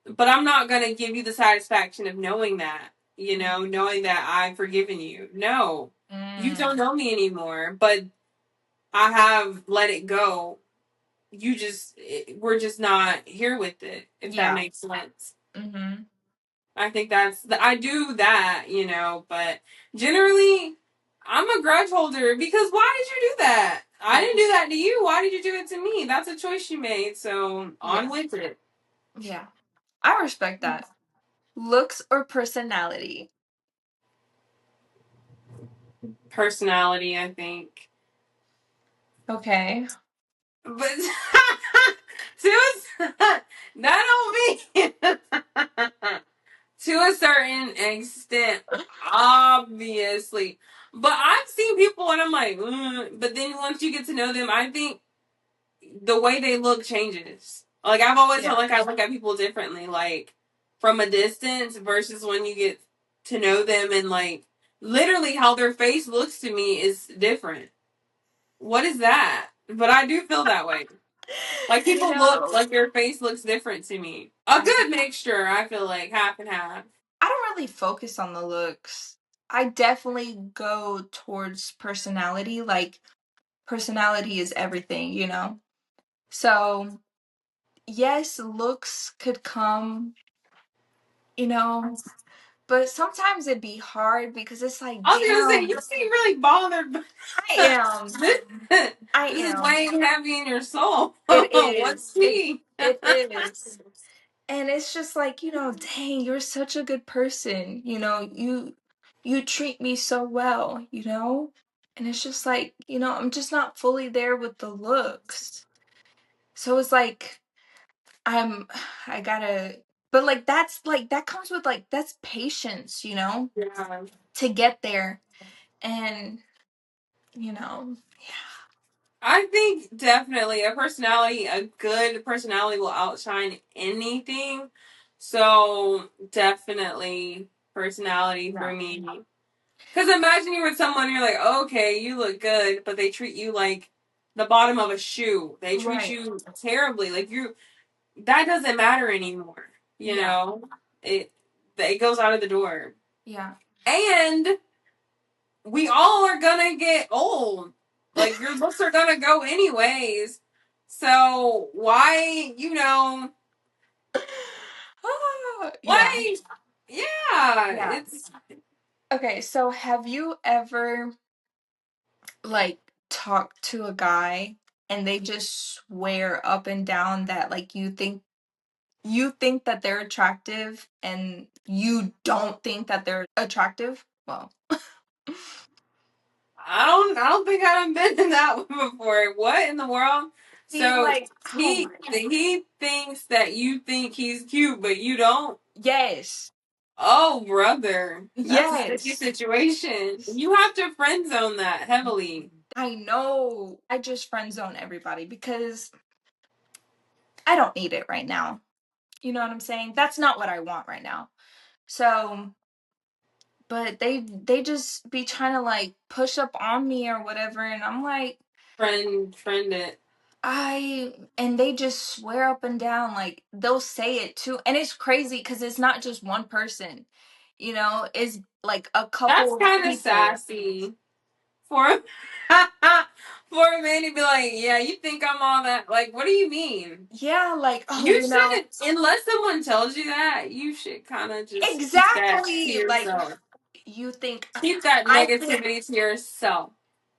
but I'm not gonna give you the satisfaction of knowing that, knowing that I've forgiven you. No, you mm, don't know me anymore, but I have let it go. We're just not here with it, if that yeah. makes sense. Mm-hmm. I think I do that, but generally, I'm a grudge holder because why did you do that? I didn't do that to you. Why did you do it to me? That's a choice you made, so on Yeah. with it. Yeah. I respect that. Looks or personality? Personality, I think. Okay. But to not on me. To a certain extent, obviously. But I've seen people and I'm like, but then once you get to know them, I think the way they look changes. Like I've always felt Yeah. like I look at people differently, like from a distance versus when you get to know them, and like literally how their face looks to me is different. What is that? But I do feel that way. Like You people look know, like their face looks different to me. A I good mixture, I feel like half and half. I don't really focus on the looks. I definitely go towards personality. Like personality is everything. So, yes, looks could come, you know, but sometimes it'd be hard because it's like, I was gonna say damn, you seem really bothered. I am. this, I this is am. weighing heavy in your soul. It What's is. tea? It is. And it's just like, dang, you're such a good person. You treat me so well. And it's just like, I'm just not fully there with the looks. So it's like I gotta, but like that comes with like that's patience, Yeah. to get there. And yeah. I think definitely a good personality will outshine anything. So definitely personality for Yeah. me. Because imagine you're with someone, you're like, okay, you look good, but they treat you like the bottom of a shoe. They treat Right. you terribly. Like that doesn't matter anymore. You Yeah. know, it it goes out of the door. Yeah. And we all are gonna get old. Like your looks are gonna go anyways. So why, Yeah. why? Yeah, Yeah. it's Okay, so have you ever like talked to a guy and they just swear up and down that like you think that they're attractive and you don't think that they're attractive? Well, I don't think I've been in that one before. What in the world? see, So like, oh he my, he thinks that you think he's cute, but you don't. yes, Oh, brother, that's a sticky yes, situation. You have to friend zone that heavily. I know. I just friend zone everybody because I don't need it right now. You know what I'm saying? That's not what I want right now. So, but they just be trying to like push up on me or whatever, and I'm like, Friend it. and they just swear up and down, like they'll say it too. And it's crazy because it's not just one person, it's like a That's couple of kind of people. sassy for for a man to be like, yeah, you think I'm all that? Like, what do you mean? Yeah, like, oh, You shouldn't, unless someone tells you that, you should kind of just keep that to exactly, like yourself. you think Keep that I think negativity to yourself.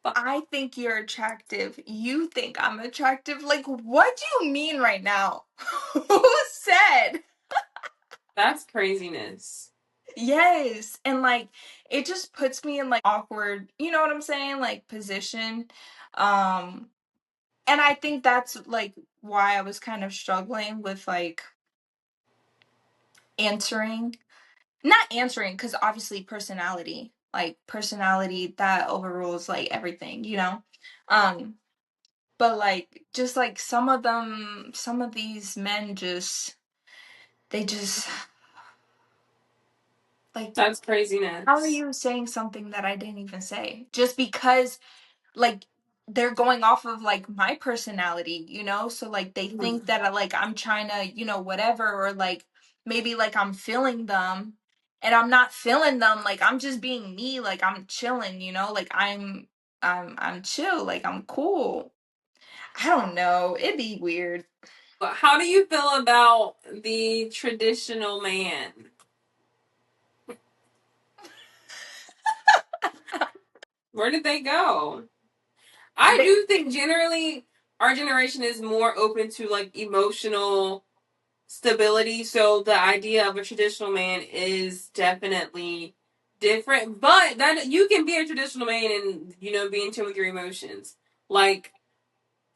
I think you're attractive. You think I'm attractive. Like, what do you mean right now? Who said? That's craziness. Yes. And like it just puts me in like awkward, you know what I'm saying? Like position. Um and I think that's like why I was kind of struggling with like answering. Not answering cuz obviously personality that overrules like everything, Um but like just like some of these men just they just like That's how are craziness. you saying something that I didn't even say just because like they're going off of like my personality, so like they think that like I'm trying to, whatever, or like maybe like I'm feeling them and I'm not feeling them, like I'm just being me, like I'm chilling, like I'm chill, like I'm cool. I don't know, it'd be weird. How do you feel about the traditional man? Where did they go? I They, do think generally our generation is more open to like emotional stability. So the idea of a traditional man is definitely different. But that you can be a traditional man and be in tune with your emotions. Like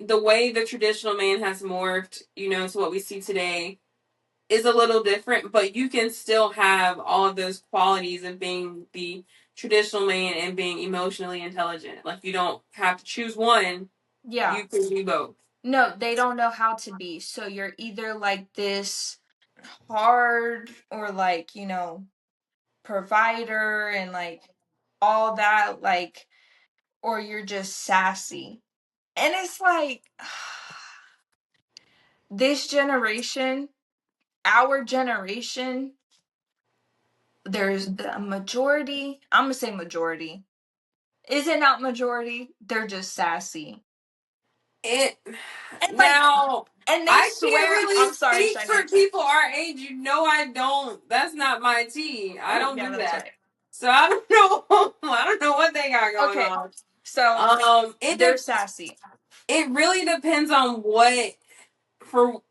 the way the traditional man has morphed, to what we see today is a little different, but you can still have all of those qualities of being the traditional man and being emotionally intelligent. Like you don't have to choose one, yeah, you can be both. no, they don't know how to be, so you're either like this hard or like, provider and like all that, like, or you're just sassy. And it's like this generation, our generation, there's the majority, I'm gonna say majority. Is it not majority? They're just sassy. It And like now and they I can't swear, really I'm sorry, speak for Shinette. people our age. I don't. That's not my tea. I Oh don't yeah, do that's that. right. So I don't know. I don't know what they got going Okay. on. So It they're sassy. it really depends on what for.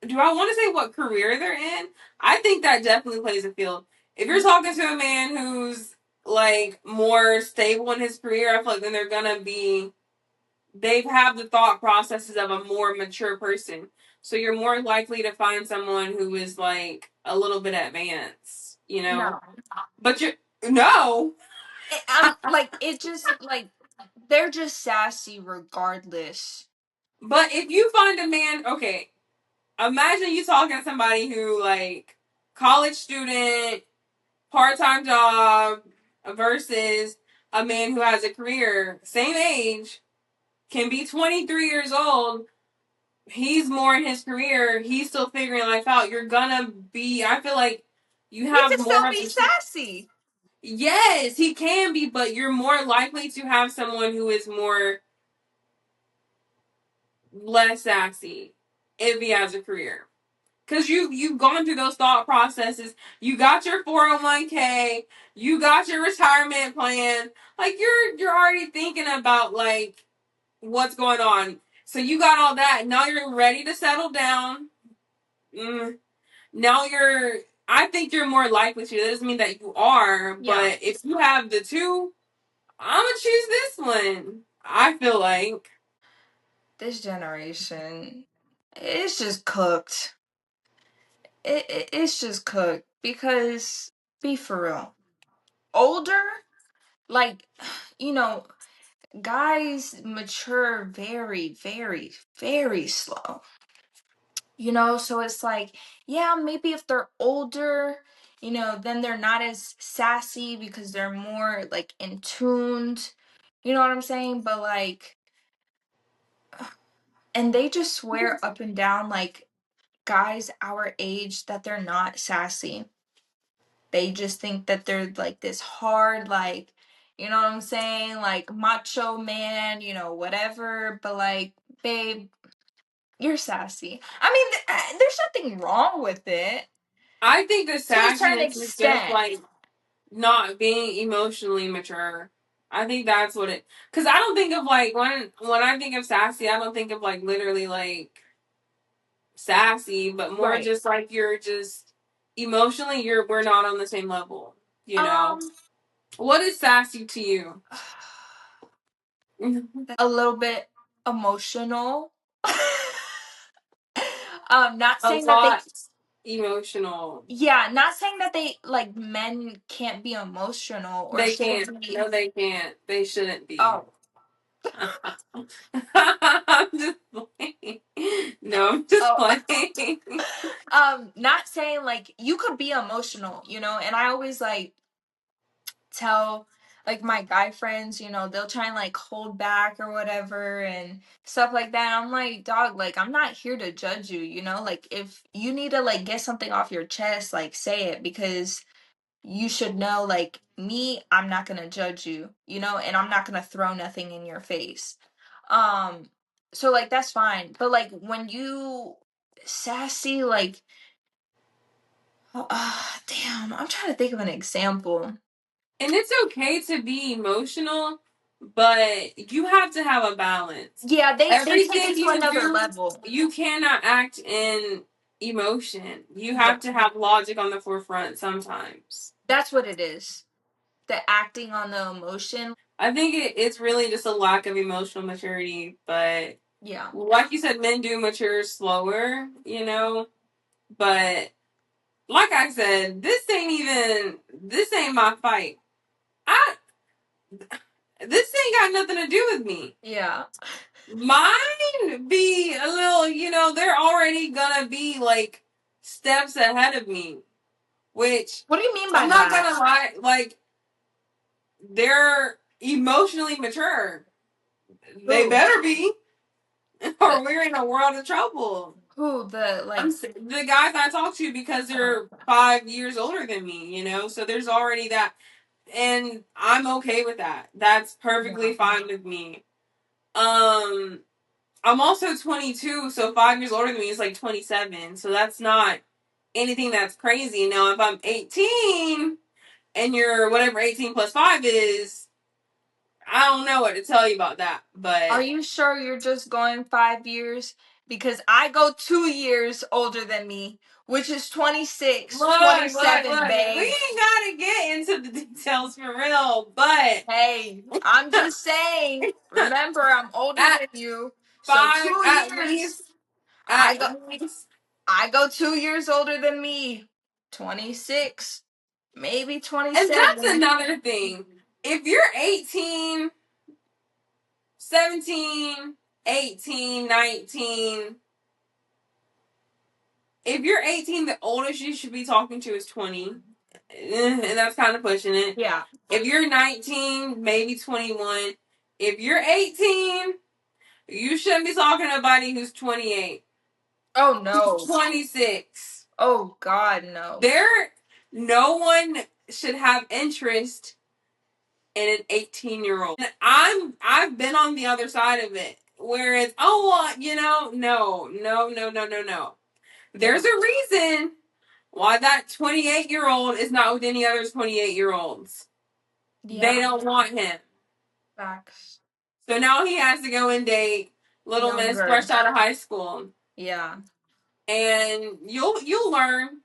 Do I want to say what career they're in? I think that definitely plays a field. If you're talking to a man who's like more stable in his career, I feel like then they're gonna be they have the thought processes of a more mature person. So you're more likely to find someone who is like a little bit advanced, you know? No. But you no. I'm like, it just like they're just sassy regardless. But if you find a man, okay, imagine you talking to somebody who like college student, part-time job versus a man who has a career, same age, can be 23 years old. He's more in his career. He's still figuring life out. You're gonna be, I feel like you He have can still more of be the sassy. yes, he can be, but you're more likely to have someone who is more less sassy if he has a career. Cause you've gone through those thought processes. You got your 401k, you got your retirement plan. Like you're already thinking about like what's going on. So you got all that. Now you're ready to settle down. Mm, now you're I think you're more likely to. That doesn't mean that you are, Yeah. but if you have the two, I'm gonna choose this one. I feel like This generation, it's just cooked. It's just cooked because be for real. Older, like you know, guys mature very, very, very slow. So it's like, yeah, maybe if they're older, then they're not as sassy because they're more like in tuned. You know what I'm saying? But like, and they just swear up and down like guys our age that they're not sassy. They just think that they're like this hard, like, you know what I'm saying? Like macho man, whatever. But like, babe, you're sassy. I mean, there's nothing wrong with it I think the to a certain sassiness is just extent. like not being emotionally mature. I think that's what it. Because I don't think of like when I think of sassy, I don't think of like literally like sassy, but more Right. just like you're just emotionally we're not on the same level. You know Um, what is sassy to you? a little bit emotional. Not A saying that they, lot emotional. yeah, not saying that they like men can't be emotional or They shouldn't can't. be. No, they can't. They shouldn't be. Oh, I'm just playing. No, I'm just oh. playing. Not saying like you could be emotional, and I always like tell like my guy friends, they'll try and like hold back or whatever and stuff like that. I'm like, dog, like I'm not here to judge you, like if you need to like get something off your chest, like say it because you should know like me, I'm not gonna judge you, and I'm not gonna throw nothing in your face. Um, so like that's fine. But like when you sassy, like damn, I'm trying to think of an example. And it's okay to be emotional, but you have to have a balance. Yeah, they take Everything it to you another do, level. you cannot act in emotion. You Yeah, have to have logic on the forefront sometimes. that's what it is. The acting on the emotion. I think it's really just a lack of emotional maturity, but Yeah. like you said, men do mature slower, but like I said, this ain't my fight. I this ain't got nothing to do with me. Yeah. Mine be a little, they're already gonna be like steps ahead of me, which What do you mean by I'm not that? gonna lie, like they're emotionally mature. They Who? better be, The or we're in a world of trouble. who? The like. The guys I talk to because Oh, they're 5 years older than me, so there's already that, and I'm okay with that. That's yeah. perfectly fine with me. Um, I'm also 22, so 5 years older than me is like 27, so that's not anything that's crazy. Now, if I'm 18 and you're whatever 18 plus 5 is, I don't know what to tell you about that, Are but you sure you're just going 5 years? because I go 2 years older than me, which is 26, Look, 27, look. We babe. ain't gotta get into the details for real, but Hey, I'm just saying. Remember, I'm older at than you. So five, 2 years. I at go least. I go 2 years older than me. 26, maybe And that's 27. another thing. If you're 18, 17, 18, 19, if you're 18, the oldest you should be talking to is 20. And that's kind of pushing it. Yeah. If you're 19, maybe 21. If you're 18, you shouldn't be talking to anybody who's 28. Oh no. 26. Oh God, no. No one should have interest in an 18-year-old. And I've been on the other side of it, where it's, oh well, no. There's a reason why that 28-year-old is not with any other 28-year-olds. They Yeah. don't want him. Facts. So now he has to go and date little miss Younger. fresh out of high school. Yeah. And you'll learn,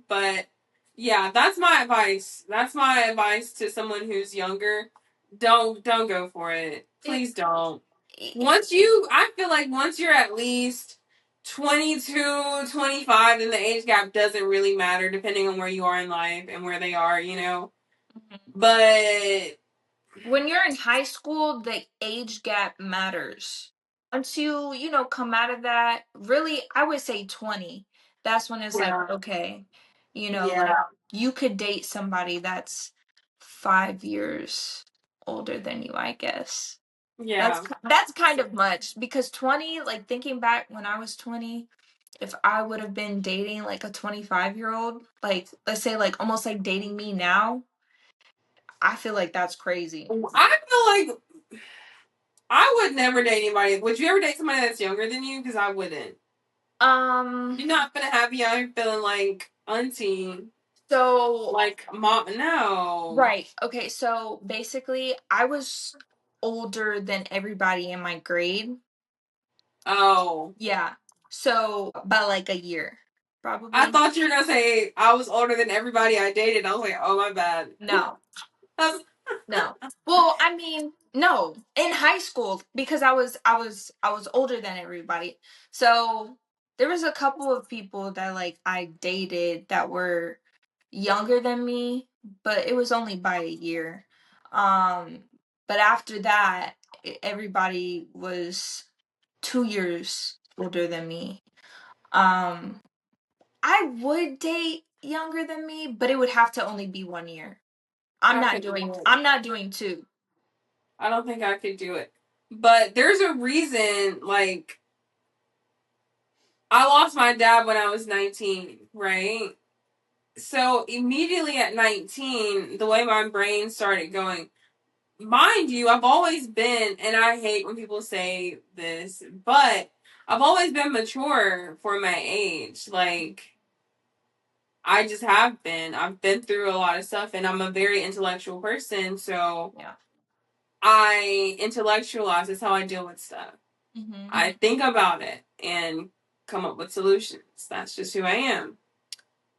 but yeah, that's my advice. That's my advice to someone who's younger. Don't go for it. Please don't. I feel like once you're at least 22, 25, then the age gap doesn't really matter depending on where you are in life and where they are. But When you're in high school, the age gap matters. Once you come out of that, really, I would say 20. That's when it's like, yeah, okay, yeah, like you could date somebody that's 5 years older than you, I guess. yeah. That's kind of much because 20, like thinking back when I was 20, if I would have been dating like a 25-year-old, like let's say like almost like dating me now, I feel like that's crazy. I feel like I would never date anybody. Would you ever date somebody that's younger than you? Because I wouldn't. Um, You're not gonna have you out here feeling like auntie, so like mom. No. right. Okay, so basically I was older than everybody in my grade. Oh, Yeah. So by like a year, I probably. thought you were gonna say I was older than everybody I dated. I was like, oh my bad. No. No. Well, I mean, no. In high school because I was older than everybody. So there was a couple of people that like I dated that were younger than me, but it was only by a year. Um but after that, everybody was 2 years older than me. Um I would date younger than me, but it would have to only be 1 year. I'm I not could doing do it. I'm not doing two. I don't think I could do it. But there's a reason. Like, I lost my dad when I was 19, right? So immediately at 19, the way my brain started going, mind you, I've always been, and I hate when people say this, but I've always been mature for my age. Like, I just have been. I've been through a lot of stuff, and I'm a very intellectual person, so Yeah. I intellectualize. That's how I deal with stuff. Mm-hmm. I think about it and come up with solutions. That's just who I am.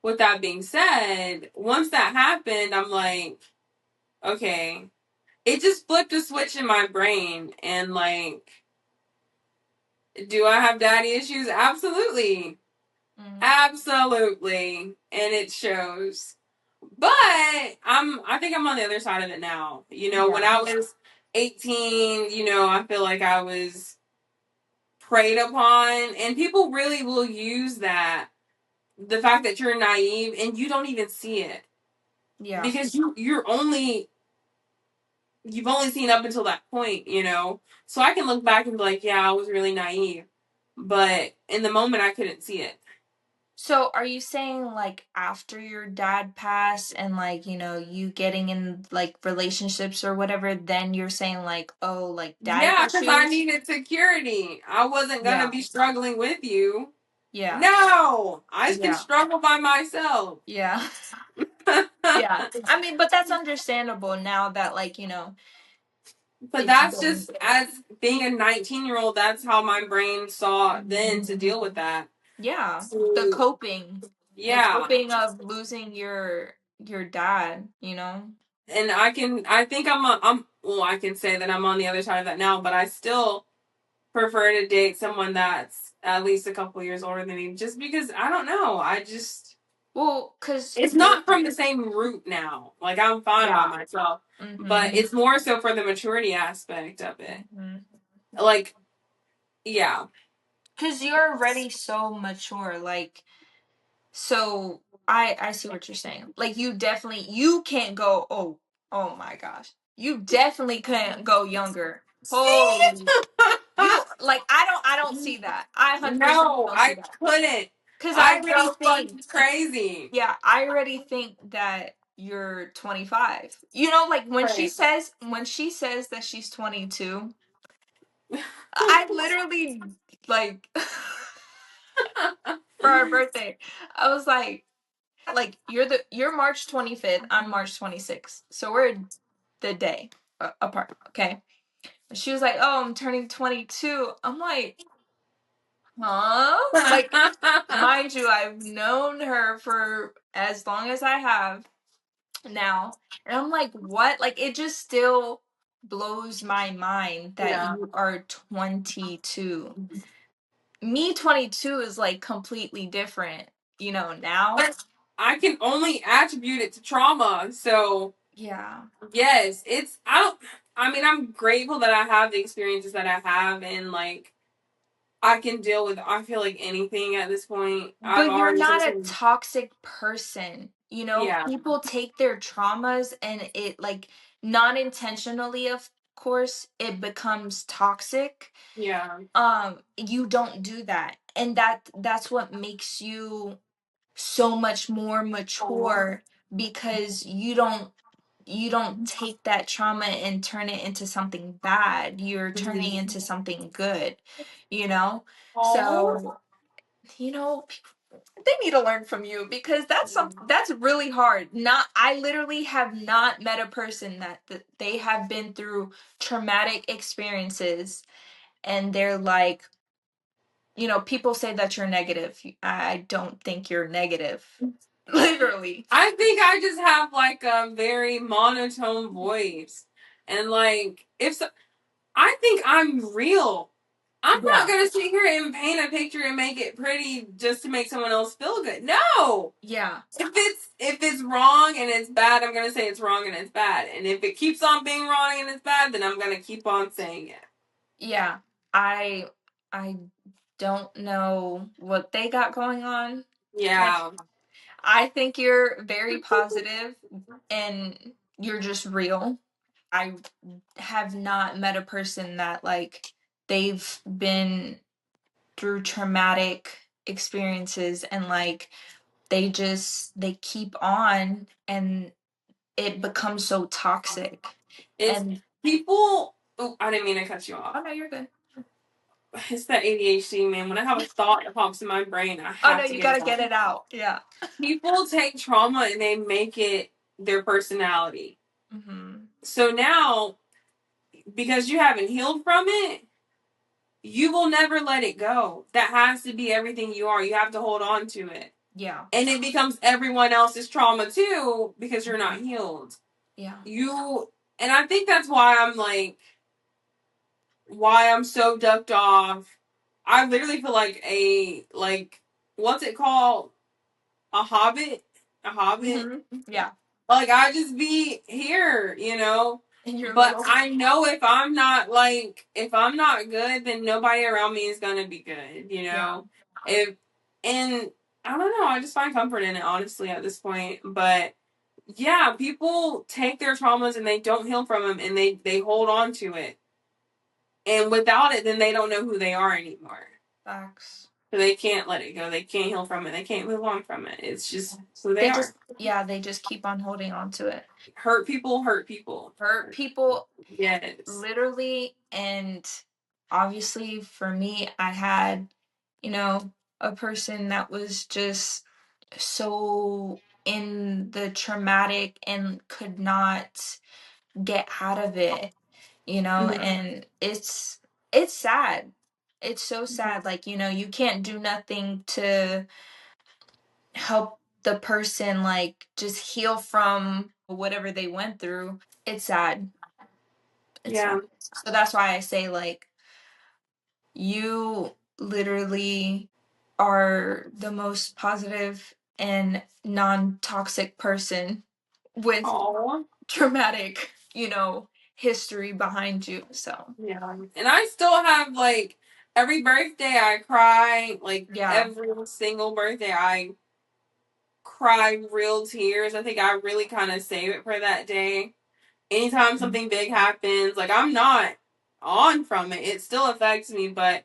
With that being said, once that happened, I'm like, okay, it just flipped a switch in my brain. And like, do I have daddy issues? Absolutely. Mm-hmm. Absolutely. And it shows. But I think I'm on the other side of it now. When Yeah. I was 18, I feel like I was preyed upon, and people really will use that, the fact that you're naive and you don't even see it, Yeah. because you've only seen up until that point. So I can look back and be like, yeah, I was really naive, but in the moment I couldn't see it. So are you saying like after your dad passed and like, you getting in like relationships or whatever, then you're saying like, oh, like daddy Yeah, because I issues? needed security. I wasn't gonna Yeah. be struggling with you. Yeah. No, I can Yeah. struggle by myself. Yeah. Yeah. I mean, but that's understandable now that like, But It's that's been just as being a 19-year-old, that's how my brain saw then to deal with that. yeah, the So, the yeah. coping of losing your dad, you know? And I think well, I can say that I'm on the other side of that now, but I still prefer to date someone that's at least a couple years older than me just because I don't know. I just, Well, cause it's not from the same root now. Like, I'm fine by yeah. myself, but Mm-hmm. it's more so for the maturity aspect of it. Mm-hmm. Like, yeah. Cause you're already so mature, like so I see what you're saying. Like you can't go, oh my gosh. You definitely can't go younger. Holy you like I don't see that. I 100% No, don't see I that. couldn't. Cause I I'd already go think fucking crazy. yeah, I already think that you're 25. You know, like Right. when she says that she's 22, I literally like for our birthday, I was like you're March 25th, I'm March 26th. So we're the day apart, okay? And she was like, "Oh, I'm turning 22." I'm like, "Huh?" Like mind you, I've known her for as long as I have now. And I'm like, what? Like, it just still blows my mind that Yeah. you are 22. Me, 22 is like completely different, now. But I can only attribute it to trauma. So, Yeah. yes, I don't, I mean, I'm grateful that I have the experiences that I have and like, I can deal with, I feel like anything at this point. I've But you're already not a taken, toxic person. yeah, People take their traumas and it like not intentionally, of course, it becomes toxic. yeah, You don't do that. And that's what makes you so much more mature because you don't take that trauma and turn it into something bad. You're turning mhm. into something good, you know? Oh, So, they need to learn from you because that's really hard. Not I literally have not met a person that they have been through traumatic experiences and they're like, people say that you're negative. I don't think you're negative. Literally. I think I just have like a very monotone voice. And like, I think I'm real. I'm not Yeah. gonna sit here and paint a picture and make it pretty just to make someone else feel good. No. Yeah. If it's wrong and it's bad, I'm gonna say it's wrong and it's bad. And if it keeps on being wrong and it's bad, then I'm gonna keep on saying it. Yeah. I I don't know what they got going on. Okay. Yeah. I think you're very positive and you're just real. I have not met a person that like they've been through traumatic experiences and like they keep on and it becomes so toxic. It's And people. Oh, I didn't mean to cut you oh off. no, you're good. It's that ADHD, man. When I have a thought that pops in my brain, I Oh no, have to you get got it to out. get it out. Yeah. People take trauma and they make it their personality. Mhm. So now, because you haven't healed from it, you will never let it go. That has to be everything you are. You have to hold on to it. Yeah. And it becomes everyone else's trauma too because you're not healed. Yeah. And I think that's why I'm so ducked off. I literally feel like what's it called? A hobbit? A hobbit? Mhm. Yeah. Like I just be here. In your But little I know if I'm not good, then nobody around me is gonna be good, you yeah. know? If and I don't know, I just find comfort in it honestly at this point. But yeah, people take their traumas and they don't heal from them and they hold on to it. And without it, then they don't know who they are anymore. Facts. So they can't let it go. They can't heal from it. They can't move on from it. It's just who they They are. just yeah, they just keep on holding on to it. Hurt people hurt people. Hurt people Yes. literally, and obviously for me I had a person that was just so in the traumatic and could not get out of it, you know, Mhm. and it's sad. It's so sad. Like, you know, you can't do nothing to help the person like just heal from whatever they went through. It's sad. It's sad. Yeah. So that's why I say like you literally are the most positive and non-toxic person with Oh. traumatic, you know, history behind you. So, Yeah. And I still have like every birthday I cry. Like yeah. every single birthday I cry real tears. I think I really kind of save it for that day. Anytime something big happens, like I'm not on from it. It still affects me, but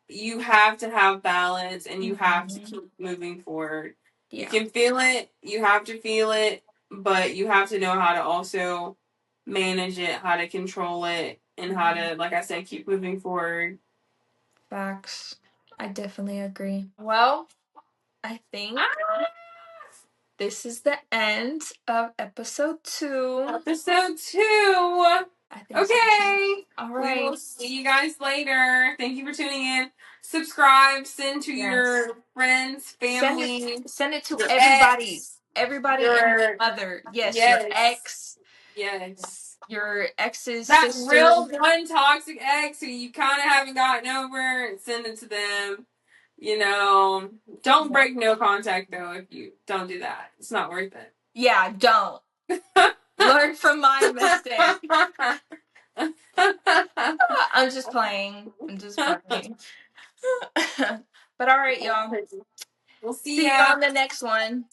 you have to have balance and you have to Mhm. keep moving forward. You Yeah. can feel it, you have to feel it, but you have to know how to also manage it, how to control it, and how to, like I said, keep moving forward. Facts. I definitely agree. Well, I think Ah, this is the end of episode 2. episode 2. I think so too. Okay. All We right. will see you guys later. Thank you for tuning in. Subscribe, send to Yes. your friends, family, Send it to your everybody. ex, Everybody and their your mother. Yes, your yes, ex, yes. your ex's That sister. real one toxic ex who you kind of haven't gotten over, send it to them. You know, don't break no contact though if you don't do that. It's not worth it. Yeah, don't. Learn from my mistake. I'm just playing. I'm just playing. But all right, y'all. We'll see See you ya. on the next one.